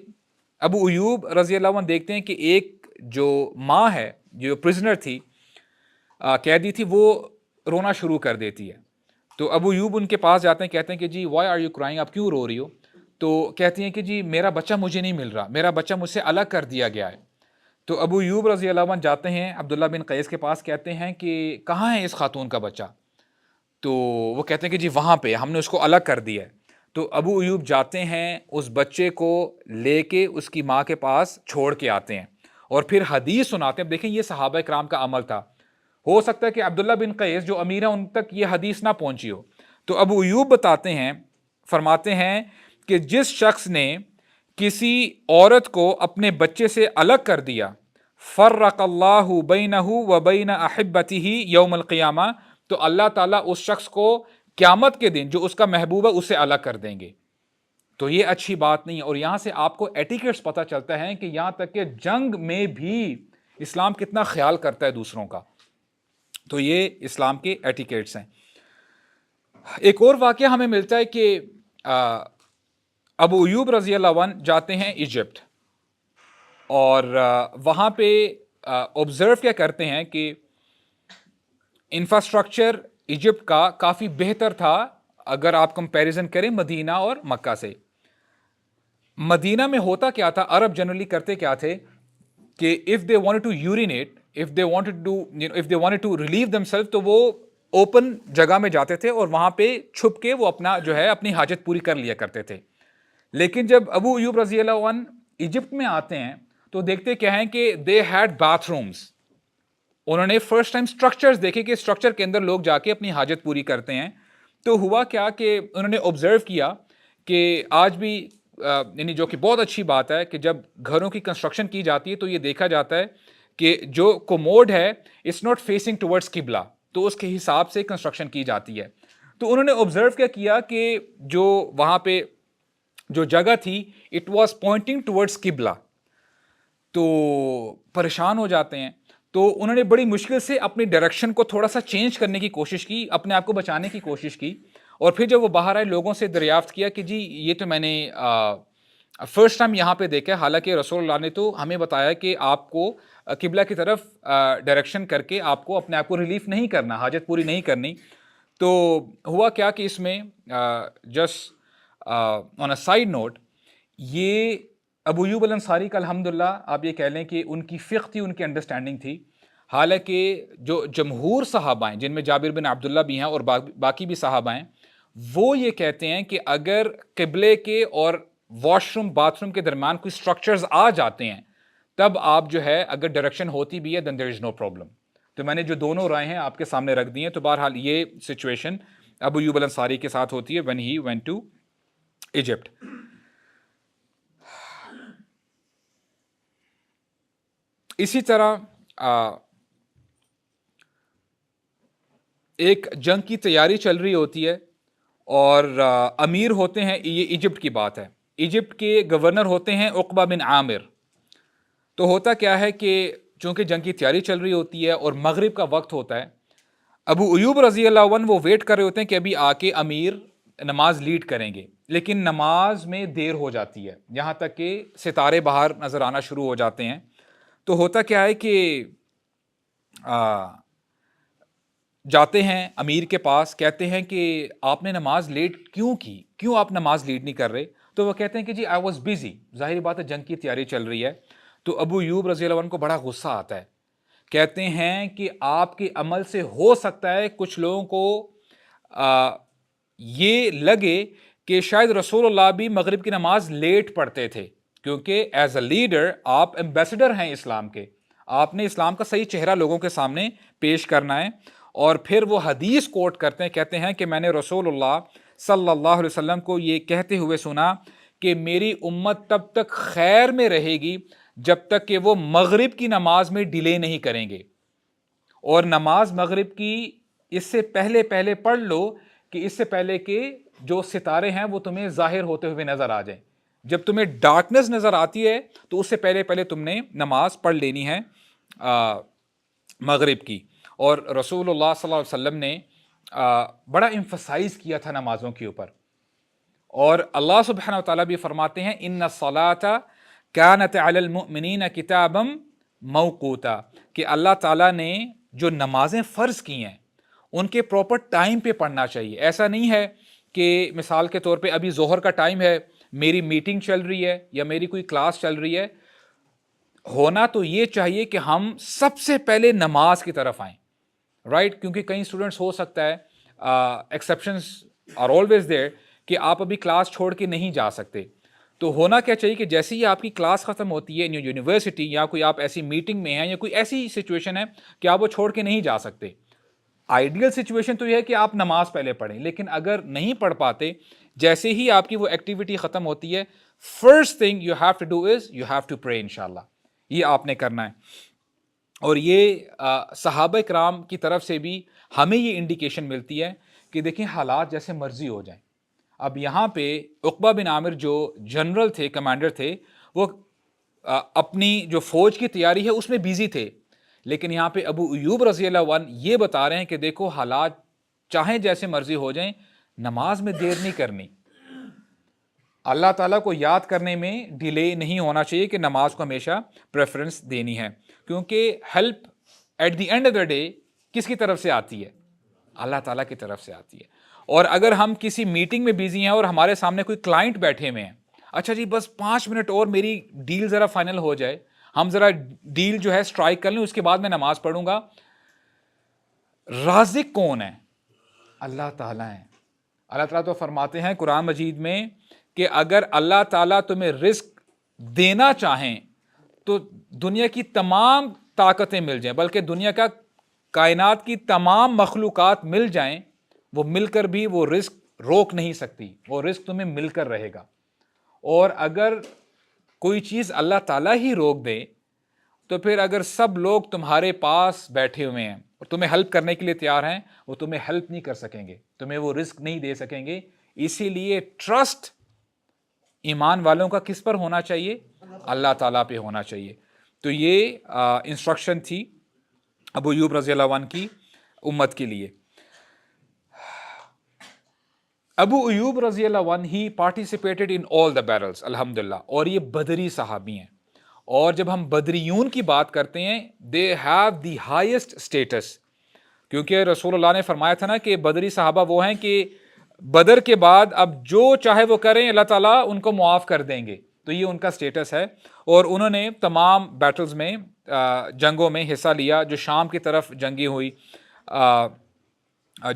ابو ایوب رضی اللہ عنہ دیکھتے ہیں کہ ایک جو ماں ہے جو پرزنر تھی، قیدی تھی، وہ رونا شروع کر دیتی ہے. تو ابو ایوب ان کے پاس جاتے ہیں، کہتے ہیں کہ جی وائی آر یو کرائنگ، آپ کیوں رو رہی ہو؟ تو کہتی ہیں کہ جی میرا بچہ مجھے نہیں مل رہا، میرا بچہ مجھ سے الگ کر دیا گیا ہے. تو ابو ایوب رضی اللہ عنہ جاتے ہیں عبداللہ بن قیس کے پاس، کہتے ہیں کہ کہاں ہے اس خاتون کا بچہ؟ تو وہ کہتے ہیں کہ جی وہاں پہ، ہم نے اس کو الگ کر دیا ہے. تو ابو ایوب جاتے ہیں، اس بچے کو لے کے اس کی ماں کے پاس چھوڑ کے آتے ہیں اور پھر حدیث سناتے ہیں. دیکھیں یہ صحابہ کرام کا عمل تھا. ہو سکتا ہے کہ عبداللہ بن قیس جو امیر ہیں ان تک یہ حدیث نہ پہنچی ہو. تو ابو ایوب بتاتے ہیں، فرماتے ہیں کہ جس شخص نے کسی عورت کو اپنے بچے سے الگ کر دیا، فرق اللہ بینہ و بین احبتہ یوم القیامہ، تو اللہ تعالیٰ اس شخص کو قیامت کے دن جو اس کا محبوب ہے اس سے الگ کر دیں گے. تو یہ اچھی بات نہیں ہے. اور یہاں سے آپ کو ایٹیکیٹس پتہ چلتا ہے کہ یہاں تک کہ جنگ میں بھی اسلام کتنا خیال کرتا ہے دوسروں کا. تو یہ اسلام کے ایٹیکیٹس ہیں. ایک اور واقعہ ہمیں ملتا ہے کہ ابو ایوب رضی اللہ عنہ جاتے ہیں ایجپٹ، اور وہاں پہ آبزرو کیا کرتے ہیں کہ انفراسٹرکچر ایجپٹ کا کافی بہتر تھا اگر آپ کمپیریزن کریں مدینہ اور مکہ سے. مدینہ میں ہوتا کیا تھا، عرب جنرلی کرتے کیا تھے کہ if they wanted to urinate, if they wanted to relieve themselves، تو وہ اوپن جگہ میں جاتے تھے اور وہاں پہ چھپ کے وہ اپنا جو ہے اپنی حاجت پوری کر لیا کرتے تھے. لیکن جب ابو ایوب رضی اللہ عنہ ایجپٹ میں آتے ہیں تو دیکھتے کیا ہیں کہ they had bathrooms. انہوں نے فرسٹ ٹائم اسٹرکچرز دیکھے کہ اسٹرکچر کے اندر لوگ جا کے اپنی حاجت پوری کرتے ہیں. تو ہوا کیا کہ انہوں نے آبزرو کیا کہ آج بھی یعنی جو کہ بہت اچھی بات ہے کہ جب گھروں کی کنسٹرکشن کی جاتی ہے تو یہ دیکھا جاتا ہے کہ جو کوموڈ ہے اٹس ناٹ فیسنگ ٹورڈز قبلہ, تو اس کے حساب سے کنسٹرکشن کی جاتی ہے. تو انہوں نے آبزرو کیا کہ جو وہاں پہ جو جگہ تھی اٹ واز پوائنٹنگ ٹورڈز قبلہ, تو پریشان ہو جاتے ہیں. تو انہوں نے بڑی مشکل سے اپنی ڈائریکشن کو تھوڑا سا چینج کرنے کی کوشش کی, اپنے آپ کو بچانے کی کوشش کی, اور پھر جب وہ باہر آئے لوگوں سے دریافت کیا کہ جی یہ تو میں نے فرسٹ ٹائم یہاں پہ دیکھا, حالانکہ رسول اللہ نے تو ہمیں بتایا کہ آپ کو قبلہ کی طرف ڈائریکشن کر کے آپ کو اپنے آپ کو ریلیف نہیں کرنا, حاجت پوری نہیں کرنی. تو ہوا کیا کہ اس میں just on a side note, یہ ابو ایوب الانصاری کا الحمدللہ آپ یہ کہہ لیں کہ ان کی فقہ تھی, ان کی انڈرسٹینڈنگ تھی. حالانکہ جو جمہور صحابہ ہیں جن میں جابر بن عبداللہ بھی ہیں اور باقی بھی صحابہ ہیں, وہ یہ کہتے ہیں کہ اگر قبلے کے اور واش روم باتھ روم کے درمیان کوئی اسٹرکچرز آ جاتے ہیں تب آپ جو ہے اگر ڈائریکشن ہوتی بھی ہے دین دیر از نو پرابلم. تو میں نے جو دونوں رائے ہیں آپ کے سامنے رکھ دی ہیں. تو بہرحال یہ سچویشن ابو ایوب الانصاری کے ساتھ ہوتی ہے when he went to Egypt. اسی طرح ایک جنگ کی تیاری چل رہی ہوتی ہے اور امیر ہوتے ہیں, یہ ایجپٹ کی بات ہے, ایجپٹ کے گورنر ہوتے ہیں عقبہ بن عامر. تو ہوتا کیا ہے کہ چونکہ جنگ کی تیاری چل رہی ہوتی ہے اور مغرب کا وقت ہوتا ہے, ابو ایوب رضی اللہ عنہ وہ ویٹ کر رہے ہوتے ہیں کہ ابھی آ کے امیر نماز لیڈ کریں گے, لیکن نماز میں دیر ہو جاتی ہے یہاں تک کہ ستارے باہر نظر آنا شروع ہو جاتے ہیں. تو ہوتا کیا ہے کہ جاتے ہیں امیر کے پاس, کہتے ہیں کہ آپ نے نماز لیٹ کیوں کی, کیوں آپ نماز لیڈ نہیں کر رہے؟ تو وہ کہتے ہیں کہ جی آئی واز بیزی, ظاہر بات ہے جنگ کی تیاری چل رہی ہے. تو ابو ایوب رضی اللہ عنہ کو بڑا غصہ آتا ہے, کہتے ہیں کہ آپ کے عمل سے ہو سکتا ہے کچھ لوگوں کو یہ لگے کہ شاید رسول اللہ بھی مغرب کی نماز لیٹ پڑھتے تھے, کیونکہ ایز اے لیڈر آپ ایمبیسڈر ہیں اسلام کے, آپ نے اسلام کا صحیح چہرہ لوگوں کے سامنے پیش کرنا ہے. اور پھر وہ حدیث کوٹ کرتے ہیں, کہتے ہیں کہ میں نے رسول اللہ صلی اللہ علیہ وسلم کو یہ کہتے ہوئے سنا کہ میری امت تب تک خیر میں رہے گی جب تک کہ وہ مغرب کی نماز میں ڈیلے نہیں کریں گے, اور نماز مغرب کی اس سے پہلے پڑھ لو کہ اس سے پہلے کہ جو ستارے ہیں وہ تمہیں ظاہر ہوتے ہوئے نظر آ جائیں. جب تمہیں ڈارکنس نظر آتی ہے تو اس سے پہلے تم نے نماز پڑھ لینی ہے مغرب کی. اور رسول اللہ صلی اللہ علیہ وسلم نے بڑا ایمفسائز کیا تھا نمازوں کے اوپر, اور اللہ سبحانہ و تعالیٰ بھی فرماتے ہیں ان الصلاۃ کانت علی المؤمنین کتابا موقوتا, کہ اللہ تعالیٰ نے جو نمازیں فرض کی ہیں ان کے پراپر ٹائم پہ پڑھنا چاہیے. ایسا نہیں ہے کہ مثال کے طور پہ ابھی ظہر کا ٹائم ہے, میری میٹنگ چل رہی ہے یا میری کوئی کلاس چل رہی ہے, ہونا تو یہ چاہیے کہ ہم سب سے پہلے نماز کی طرف آئیں, رائٹ. کیونکہ کئی اسٹوڈنٹس ہو سکتا ہے ایکسیپشنز آر آلویز دیئر کہ آپ ابھی کلاس چھوڑ کے نہیں جا سکتے. تو ہونا کیا چاہیے کہ جیسے ہی آپ کی کلاس ختم ہوتی ہے ان یونیورسٹی یا کوئی آپ ایسی میٹنگ میں ہیں یا کوئی ایسی سچویشن ہے کہ آپ وہ چھوڑ کے نہیں جا سکتے, آئیڈیل سچویشن تو یہ ہے کہ آپ نماز پہلے پڑھیں. لیکن اگر نہیں پڑھ پاتے, جیسے ہی آپ کی وہ ایکٹیویٹی ختم ہوتی ہے, first thing you have to do is you have to pray, انشاءاللہ یہ آپ نے کرنا ہے. اور یہ صحابہ کرام کی طرف سے بھی ہمیں یہ انڈیکیشن ملتی ہے کہ دیکھیں حالات جیسے مرضی ہو جائیں. اب یہاں پہ عقبہ بن عامر جو جنرل تھے, کمانڈر تھے, وہ اپنی جو فوج کی تیاری ہے اس میں بیزی تھے, لیکن یہاں پہ ابو ایوب رضی اللہ عنہ یہ بتا رہے ہیں کہ دیکھو حالات چاہیں جیسے مرضی ہو جائیں, نماز میں دیر نہیں کرنی, اللہ تعالیٰ کو یاد کرنے میں ڈیلے نہیں ہونا چاہیے, کہ نماز کو ہمیشہ پریفرنس دینی ہے. کیونکہ help at the end of the day کس کی طرف سے آتی ہے؟ اللہ تعالیٰ کی طرف سے آتی ہے. اور اگر ہم کسی میٹنگ میں بیزی ہیں اور ہمارے سامنے کوئی کلائنٹ بیٹھے ہوئے ہیں, اچھا جی بس 5 منٹ اور میری ڈیل ذرا فائنل ہو جائے, ہم ذرا ڈیل جو ہے سٹرائک کر لیں, اس کے بعد میں نماز پڑھوں گا. رازق کون ہے؟ اللہ تعالیٰ ہیں. اللہ تعالیٰ تو فرماتے ہیں قرآن مجید میں کہ اگر اللہ تعالیٰ تمہیں رزق دینا چاہیں تو دنیا کی تمام طاقتیں مل جائیں، بلکہ دنیا کا کائنات کی تمام مخلوقات مل جائیں، وہ مل کر بھی وہ رزق روک نہیں سکتی، وہ رزق تمہیں مل کر رہے گا۔ اور اگر کوئی چیز اللہ تعالیٰ ہی روک دے تو پھر اگر سب لوگ تمہارے پاس بیٹھے ہوئے ہیں اور تمہیں ہیلپ کرنے کے لیے تیار ہیں، وہ تمہیں ہیلپ نہیں کر سکیں گے، تمہیں وہ رزق نہیں دے سکیں گے۔ اسی لیے ٹرسٹ ایمان والوں کا کس پر ہونا چاہیے؟ اللہ تعالیٰ پہ ہونا چاہیے۔ تو یہ انسٹرکشن تھی ابو ایوب رضی اللہ عنہ کی امت کے لیے۔ ابو ایوب رضی اللہ عنہ ہی پارٹیسپیٹڈ ان آل دا بیرلز، الحمدللہ، اور یہ بدری صحابی ہیں۔ اور جب ہم بدریون کی بات کرتے ہیں، they have the highest status, کیونکہ رسول اللہ نے فرمایا تھا نا کہ بدری صحابہ وہ ہیں کہ بدر کے بعد اب جو چاہے وہ کریں اللہ تعالیٰ ان کو معاف کر دیں گے، تو یہ ان کا اسٹیٹس ہے۔ اور انہوں نے تمام بیٹلز میں، جنگوں میں حصہ لیا، جو شام کی طرف جنگیں ہوئی،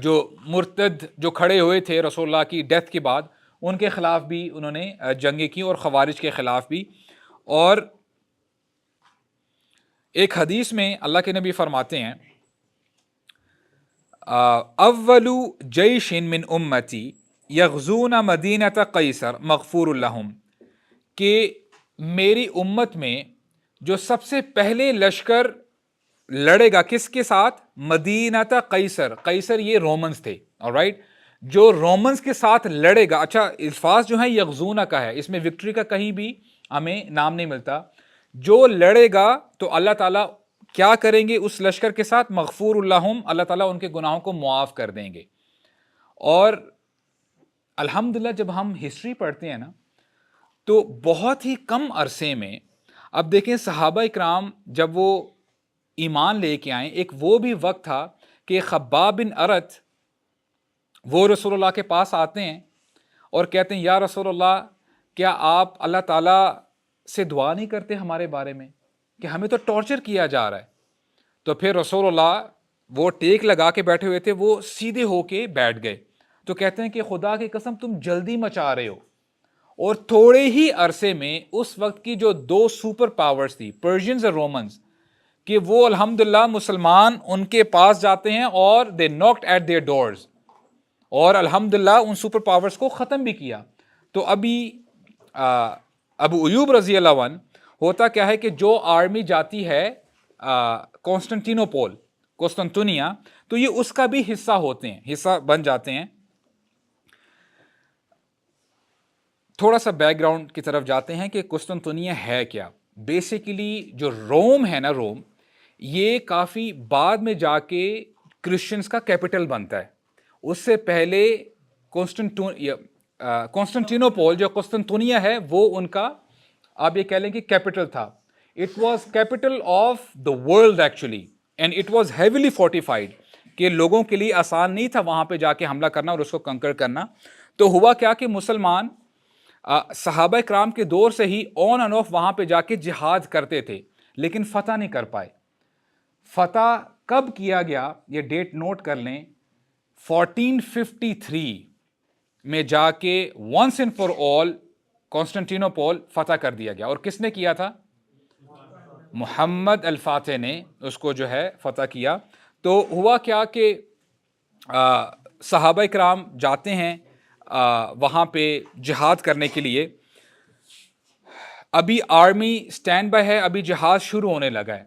جو مرتد جو کھڑے ہوئے تھے رسول اللہ کی ڈیتھ کے بعد، ان کے خلاف بھی انہوں نے جنگیں کی، اور خوارج کے خلاف بھی۔ اور ایک حدیث میں اللہ کے نبی فرماتے ہیں، اول جیش من امتی یغزون مدینۃ قیصر مغفور لہم، کہ میری امت میں جو سب سے پہلے لشکر لڑے گا کس کے ساتھ؟ مدینۃ قیصر، قیصر یہ رومنز تھے، alright، جو رومنز کے ساتھ لڑے گا۔ اچھا، الفاظ جو ہیں یغزون کا ہے، اس میں وکٹری کا کہیں بھی ہمیں نام نہیں ملتا۔ جو لڑے گا تو اللہ تعالیٰ کیا کریں گے اس لشکر کے ساتھ؟ مغفور اللہم، اللہ تعالیٰ ان کے گناہوں کو معاف کر دیں گے۔ اور الحمدللہ جب ہم ہسٹری پڑھتے ہیں نا، تو بہت ہی کم عرصے میں، اب دیکھیں صحابہ اکرام جب وہ ایمان لے کے آئیں، ایک وہ بھی وقت تھا کہ خباب بن ارت وہ رسول اللہ کے پاس آتے ہیں اور کہتے ہیں یا رسول اللہ، کیا آپ اللہ تعالیٰ سے دعا نہیں کرتے ہمارے بارے میں کہ ہمیں تو ٹارچر کیا جا رہا ہے؟ تو پھر رسول اللہ وہ ٹیک لگا کے بیٹھے ہوئے تھے، وہ سیدھے ہو کے بیٹھ گئے، تو کہتے ہیں کہ خدا کی قسم تم جلدی مچا رہے ہو۔ اور تھوڑے ہی عرصے میں اس وقت کی جو دو سپر پاورز تھی، پرشینز اور رومنز، کہ وہ الحمدللہ مسلمان ان کے پاس جاتے ہیں اور دے ناکڈ ایٹ دیئر ڈورز، اور الحمدللہ ان سپر پاورز کو ختم بھی کیا۔ تو ابھی ابو ایوب رضی اللہ عنہ ہوتا کیا ہے کہ جو آرمی جاتی ہے قسطنطنیہ، تو یہ اس کا بھی حصہ ہوتے ہیں، حصہ بن جاتے ہیں۔ تھوڑا سا بیک گراؤنڈ کی طرف جاتے ہیں کہ قسطنطنیہ ہے کیا۔ بیسیکلی جو روم ہے نا، روم یہ کافی بعد میں جا کے کرسچنز کا کیپٹل بنتا ہے۔ اس سے پہلے قسطنطنیپول جو قسطنطنیہ ہے وہ ان کا، آپ یہ کہہ لیں کہ کیپٹل تھا۔ It was capital of the world actually, and it was heavily fortified, کہ لوگوں کے لیے آسان نہیں تھا وہاں پہ جا کے حملہ کرنا اور اس کو کنکر کرنا۔ تو ہوا کیا کہ مسلمان صحابہ کرام کے دور سے ہی آن اینڈ آف وہاں پہ جا کے جہاد کرتے تھے، لیکن فتح نہیں کر پائے۔ فتح کب کیا گیا یہ ڈیٹ نوٹ کر لیں، 1453 میں جا کے ونس اینڈ فار آل قسطنطنیپول فتح کر دیا گیا۔ اور کس نے کیا تھا؟ محمد الفاتح نے اس کو جو ہے فتح کیا۔ تو ہوا کیا کہ صحابہ کرام جاتے ہیں وہاں پہ جہاد کرنے کے لیے۔ ابھی آرمی سٹینڈ بائی ہے، ابھی جہاد شروع ہونے لگا ہے۔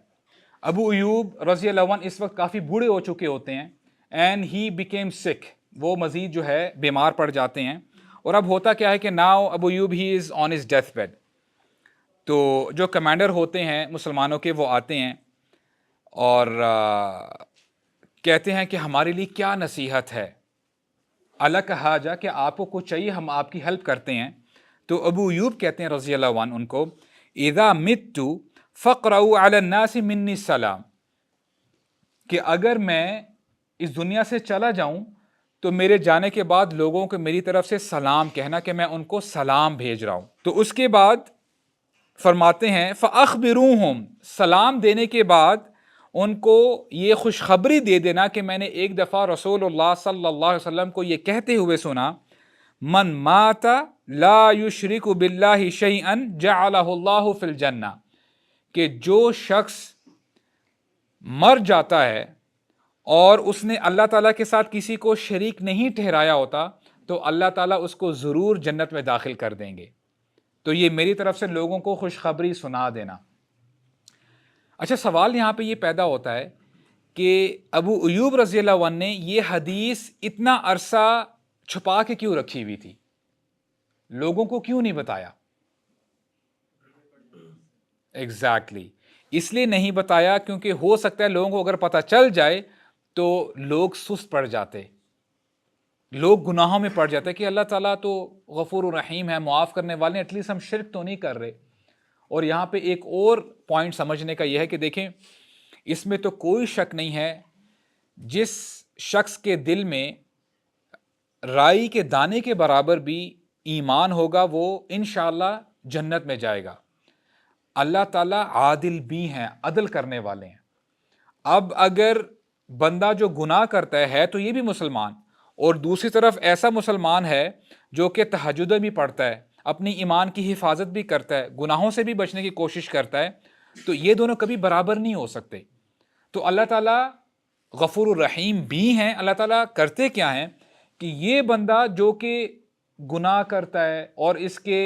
ابو ایوب رضی اللہ عنہ اس وقت کافی بوڑھے ہو چکے ہوتے ہیں، اینڈ ہی بیکیم سک، وہ مزید جو ہے بیمار پڑ جاتے ہیں۔ اور اب ہوتا کیا ہے کہ now Abu Ayyub he is on his death bed. تو جو کمانڈر ہوتے ہیں مسلمانوں کے وہ آتے ہیں اور کہتے ہیں کہ ہمارے لیے کیا نصیحت ہے، اللہ کہا جا کہ آپ کو کچھ چاہیے ہم آپ کی ہیلپ کرتے ہیں۔ تو ابو ایوب کہتے ہیں رضی اللہ عنہ ان کو، اذا مت فقرؤوا علی الناس منی السلام، کہ اگر میں اس دنیا سے چلا جاؤں تو میرے جانے کے بعد لوگوں کو میری طرف سے سلام کہنا کہ میں ان کو سلام بھیج رہا ہوں۔ تو اس کے بعد فرماتے ہیں فاخبروہم، سلام دینے کے بعد ان کو یہ خوشخبری دے دینا کہ میں نے ایک دفعہ رسول اللہ صلی اللہ علیہ وسلم کو یہ کہتے ہوئے سنا، من مات لا یشرک باللہ شیئا جعلہ اللہ فی الجنہ، کہ جو شخص مر جاتا ہے اور اس نے اللہ تعالیٰ کے ساتھ کسی کو شریک نہیں ٹھہرایا ہوتا تو اللہ تعالیٰ اس کو ضرور جنت میں داخل کر دیں گے. تو یہ میری طرف سے لوگوں کو خوشخبری سنا دینا. اچھا، سوال یہاں پہ یہ پیدا ہوتا ہے کہ ابو ایوب رضی اللہ عنہ نے یہ حدیث اتنا عرصہ چھپا کے کیوں رکھی ہوئی تھی؟ لوگوں کو کیوں نہیں بتایا؟ ایگزیکٹلی اس لیے نہیں بتایا کیونکہ ہو سکتا ہے لوگوں کو اگر پتہ چل جائے تو لوگ سست پڑ جاتے، لوگ گناہوں میں پڑ جاتے کہ اللہ تعالیٰ تو غفور الرحیم ہے، معاف کرنے والے ہیں، ایٹ لیسٹ ہم شرک تو نہیں کر رہے. اور یہاں پہ ایک اور پوائنٹ سمجھنے کا یہ ہے کہ دیکھیں، اس میں تو کوئی شک نہیں ہے، جس شخص کے دل میں رائی کے دانے کے برابر بھی ایمان ہوگا وہ انشاءاللہ جنت میں جائے گا. اللہ تعالیٰ عادل بھی ہیں، عدل کرنے والے ہیں. اب اگر بندہ جو گناہ کرتا ہے تو یہ بھی مسلمان، اور دوسری طرف ایسا مسلمان ہے جو کہ تہجد بھی پڑھتا ہے، اپنی ایمان کی حفاظت بھی کرتا ہے، گناہوں سے بھی بچنے کی کوشش کرتا ہے، تو یہ دونوں کبھی برابر نہیں ہو سکتے. تو اللہ تعالیٰ غفور الرحیم بھی ہیں. اللہ تعالیٰ کرتے کیا ہیں کہ یہ بندہ جو کہ گناہ کرتا ہے اور اس کے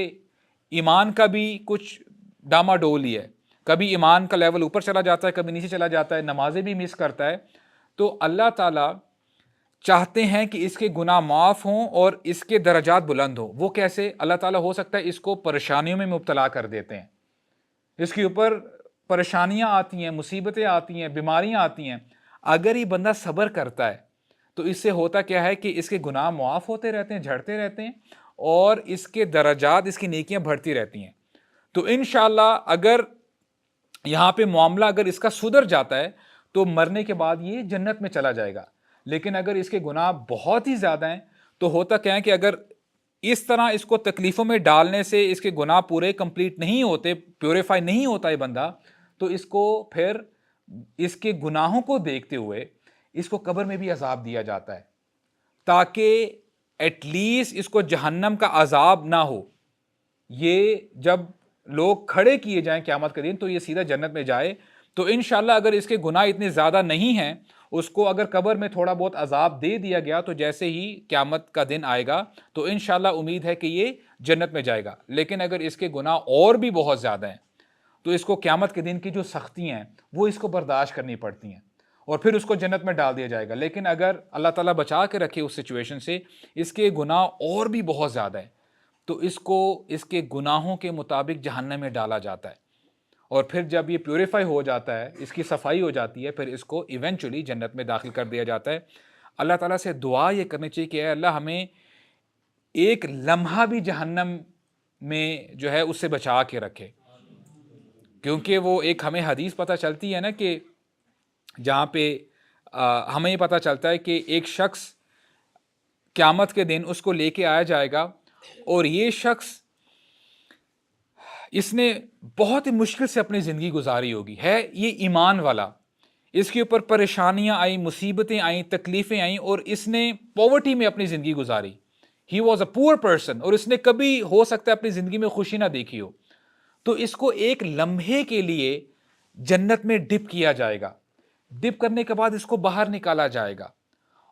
ایمان کا بھی کچھ ڈاما ڈولی ہے، کبھی ایمان کا لیول اوپر چلا جاتا ہے، کبھی نیچے چلا جاتا ہے، نمازیں بھی مس کرتا ہے، تو اللہ تعالیٰ چاہتے ہیں کہ اس کے گناہ معاف ہوں اور اس کے درجات بلند ہوں. وہ کیسے؟ اللہ تعالیٰ ہو سکتا ہے اس کو پریشانیوں میں مبتلا کر دیتے ہیں، اس کے اوپر پریشانیاں آتی ہیں، مصیبتیں آتی ہیں، بیماریاں آتی ہیں. اگر یہ بندہ صبر کرتا ہے تو اس سے ہوتا کیا ہے کہ اس کے گناہ معاف ہوتے رہتے ہیں، جھڑتے رہتے ہیں، اور اس کے درجات، اس کی نیکیاں بڑھتی رہتی ہیں. تو انشاءاللہ اگر یہاں پہ معاملہ اگر اس کا سدھر جاتا ہے تو مرنے کے بعد یہ جنت میں چلا جائے گا. لیکن اگر اس کے گناہ بہت ہی زیادہ ہیں تو ہوتا کیا ہے کہ اگر اس طرح اس کو تکلیفوں میں ڈالنے سے اس کے گناہ پورے کمپلیٹ نہیں ہوتے، پیوریفائی نہیں ہوتا ہے بندہ، تو اس کو پھر اس کے گناہوں کو دیکھتے ہوئے اس کو قبر میں بھی عذاب دیا جاتا ہے، تاکہ ایٹ لیسٹ اس کو جہنم کا عذاب نہ ہو. یہ جب لوگ کھڑے کیے جائیں قیامت کے دن تو یہ سیدھا جنت میں جائے. تو انشاءاللہ اگر اس کے گناہ اتنے زیادہ نہیں ہیں، اس کو اگر قبر میں تھوڑا بہت عذاب دے دیا گیا تو جیسے ہی قیامت کا دن آئے گا تو انشاءاللہ امید ہے کہ یہ جنت میں جائے گا. لیکن اگر اس کے گناہ اور بھی بہت زیادہ ہیں تو اس کو قیامت کے دن کی جو سختیاں ہیں وہ اس کو برداشت کرنی پڑتی ہیں اور پھر اس کو جنت میں ڈال دیا جائے گا. لیکن اگر اللہ تعالیٰ بچا کے رکھے اس سچویشن سے، اس کے گناہ اور بھی بہت زیادہ ہیں، تو اس کو اس کے گناہوں کے مطابق جہنم میں ڈالا جاتا ہے. اور پھر جب یہ پیوریفائی ہو جاتا ہے، اس کی صفائی ہو جاتی ہے، پھر اس کو ایونچولی جنت میں داخل کر دیا جاتا ہے. اللہ تعالیٰ سے دعا یہ کرنی چاہیے کہ اے اللہ ہمیں ایک لمحہ بھی جہنم میں جو ہے اس سے بچا کے رکھے. کیونکہ وہ ایک ہمیں حدیث پتہ چلتی ہے نا کہ جہاں پہ ہمیں یہ پتہ چلتا ہے کہ ایک شخص قیامت کے دن اس کو لے کے آیا جائے گا، اور یہ شخص اس نے بہت ہی مشکل سے اپنی زندگی گزاری ہوگی، ہے یہ ایمان والا، اس کے اوپر پریشانیاں آئیں، مصیبتیں آئیں، تکلیفیں آئیں، اور اس نے پاورٹی میں اپنی زندگی گزاری. He was a poor person, اور اس نے کبھی ہو سکتا ہے اپنی زندگی میں خوشی نہ دیکھی ہو. تو اس کو ایک لمحے کے لیے جنت میں ڈپ کیا جائے گا. ڈپ کرنے کے بعد اس کو باہر نکالا جائے گا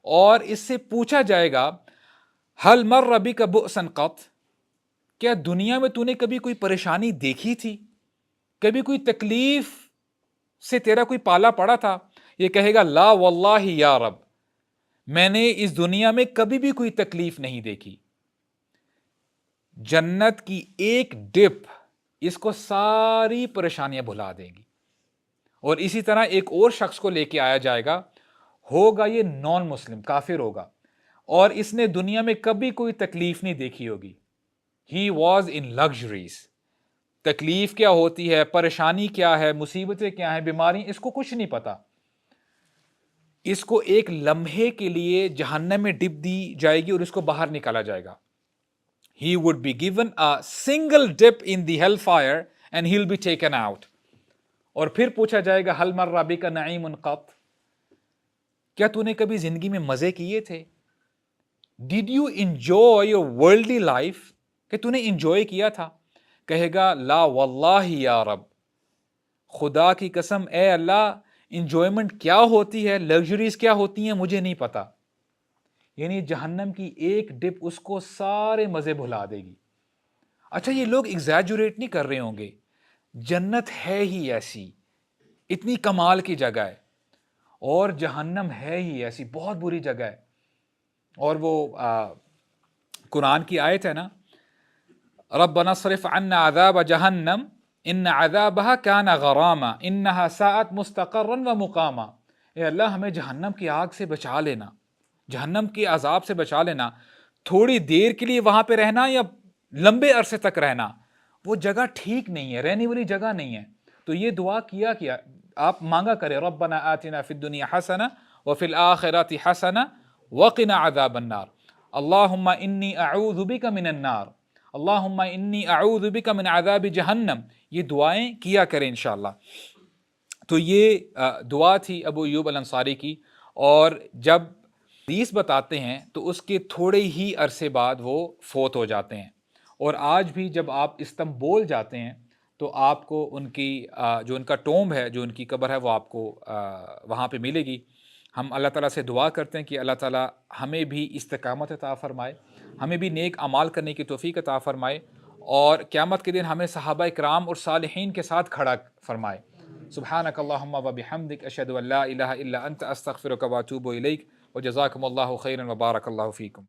اور اس سے پوچھا جائے گا حل مر بک بؤسا قط، کیا دنیا میں تو نے کبھی کوئی پریشانی دیکھی تھی، کبھی کوئی تکلیف سے تیرا کوئی پالا پڑا تھا؟ یہ کہے گا لا واللہ یا رب، میں نے اس دنیا میں کبھی بھی کوئی تکلیف نہیں دیکھی. جنت کی ایک ڈپ اس کو ساری پریشانیاں بھلا دیں گی. اور اسی طرح ایک اور شخص کو لے کے آیا جائے گا، ہوگا یہ نان مسلم، کافر ہوگا، اور اس نے دنیا میں کبھی کوئی تکلیف نہیں دیکھی ہوگی. He was in luxuries. تکلیف کیا ہوتی ہے، پریشانی کیا ہے، مصیبتیں کیا ہیں، بیماری، اس کو کچھ نہیں پتا. اس کو ایک لمحے کے لیے جہنم میں ڈپ دی جائے گی اور اس کو باہر نکالا جائے گا. He would be given a single dip in the hellfire and he'll be taken out. اور پھر پوچھا جائے گا حل مر بک نعیم قط، کیا تو نے کبھی زندگی میں مزے کیے تھے؟ Did you enjoy your worldly life؟ کہ تو نے انجوائے کیا تھا؟ کہے گا لا واللہ یا رب، خدا کی قسم اے اللہ انجوائمنٹ کیا ہوتی ہے، لگژریز کیا ہوتی ہیں، مجھے نہیں پتا. یعنی جہنم کی ایک ڈپ اس کو سارے مزے بھلا دے گی. اچھا یہ لوگ ایگزیجوریٹ نہیں کر رہے ہوں گے، جنت ہے ہی ایسی، اتنی کمال کی جگہ ہے، اور جہنم ہے ہی ایسی بہت بری جگہ ہے. اور وہ قرآن کی آیت ہے نا، ربنا اصرف عنا عذاب جہنم ان عذابها كان غراما انها ساءت مستقرا ومقاما. اے اللہ ہمیں جہنم کی آگ سے بچا لینا، جہنم کے عذاب سے بچا لینا. تھوڑی دیر کے لیے وہاں پہ رہنا یا لمبے عرصے تک رہنا، وہ جگہ ٹھیک نہیں ہے، رہنے والی جگہ نہیں ہے. تو یہ دعا کیا آپ مانگا کرے، ربنا آتنا فی الدنیا حسنہ وفی الآخرۃ حسنہ وقنا عذاب النار، اللہم انی اعوذ بک من النار، اللہم انی اعوذ بک من عذاب جہنم. یہ دعائیں کیا کریں انشاءاللہ. تو یہ دعا تھی ابو ایوب الانصاری کی. اور جب حدیث بتاتے ہیں تو اس کے تھوڑے ہی عرصے بعد وہ فوت ہو جاتے ہیں. اور آج بھی جب آپ استنبول جاتے ہیں تو آپ کو ان کی جو ان کا ٹومب ہے، جو ان کی قبر ہے، وہ آپ کو وہاں پہ ملے گی. ہم اللہ تعالیٰ سے دعا کرتے ہیں کہ اللہ تعالیٰ ہمیں بھی استقامت عطا فرمائے، ہمیں بھی نیک اعمال کرنے کی توفیق عطا فرمائے، اور قیامت کے دن ہمیں صحابہ کرام اور صالحین کے ساتھ کھڑا فرمائے. سبحانک اللہم و بحمدک، اشہد ان لا الہ الا انت، استغفرک و اتوب الیک، وجزاکم اللہ خیرا وبارک اللہ فیکم.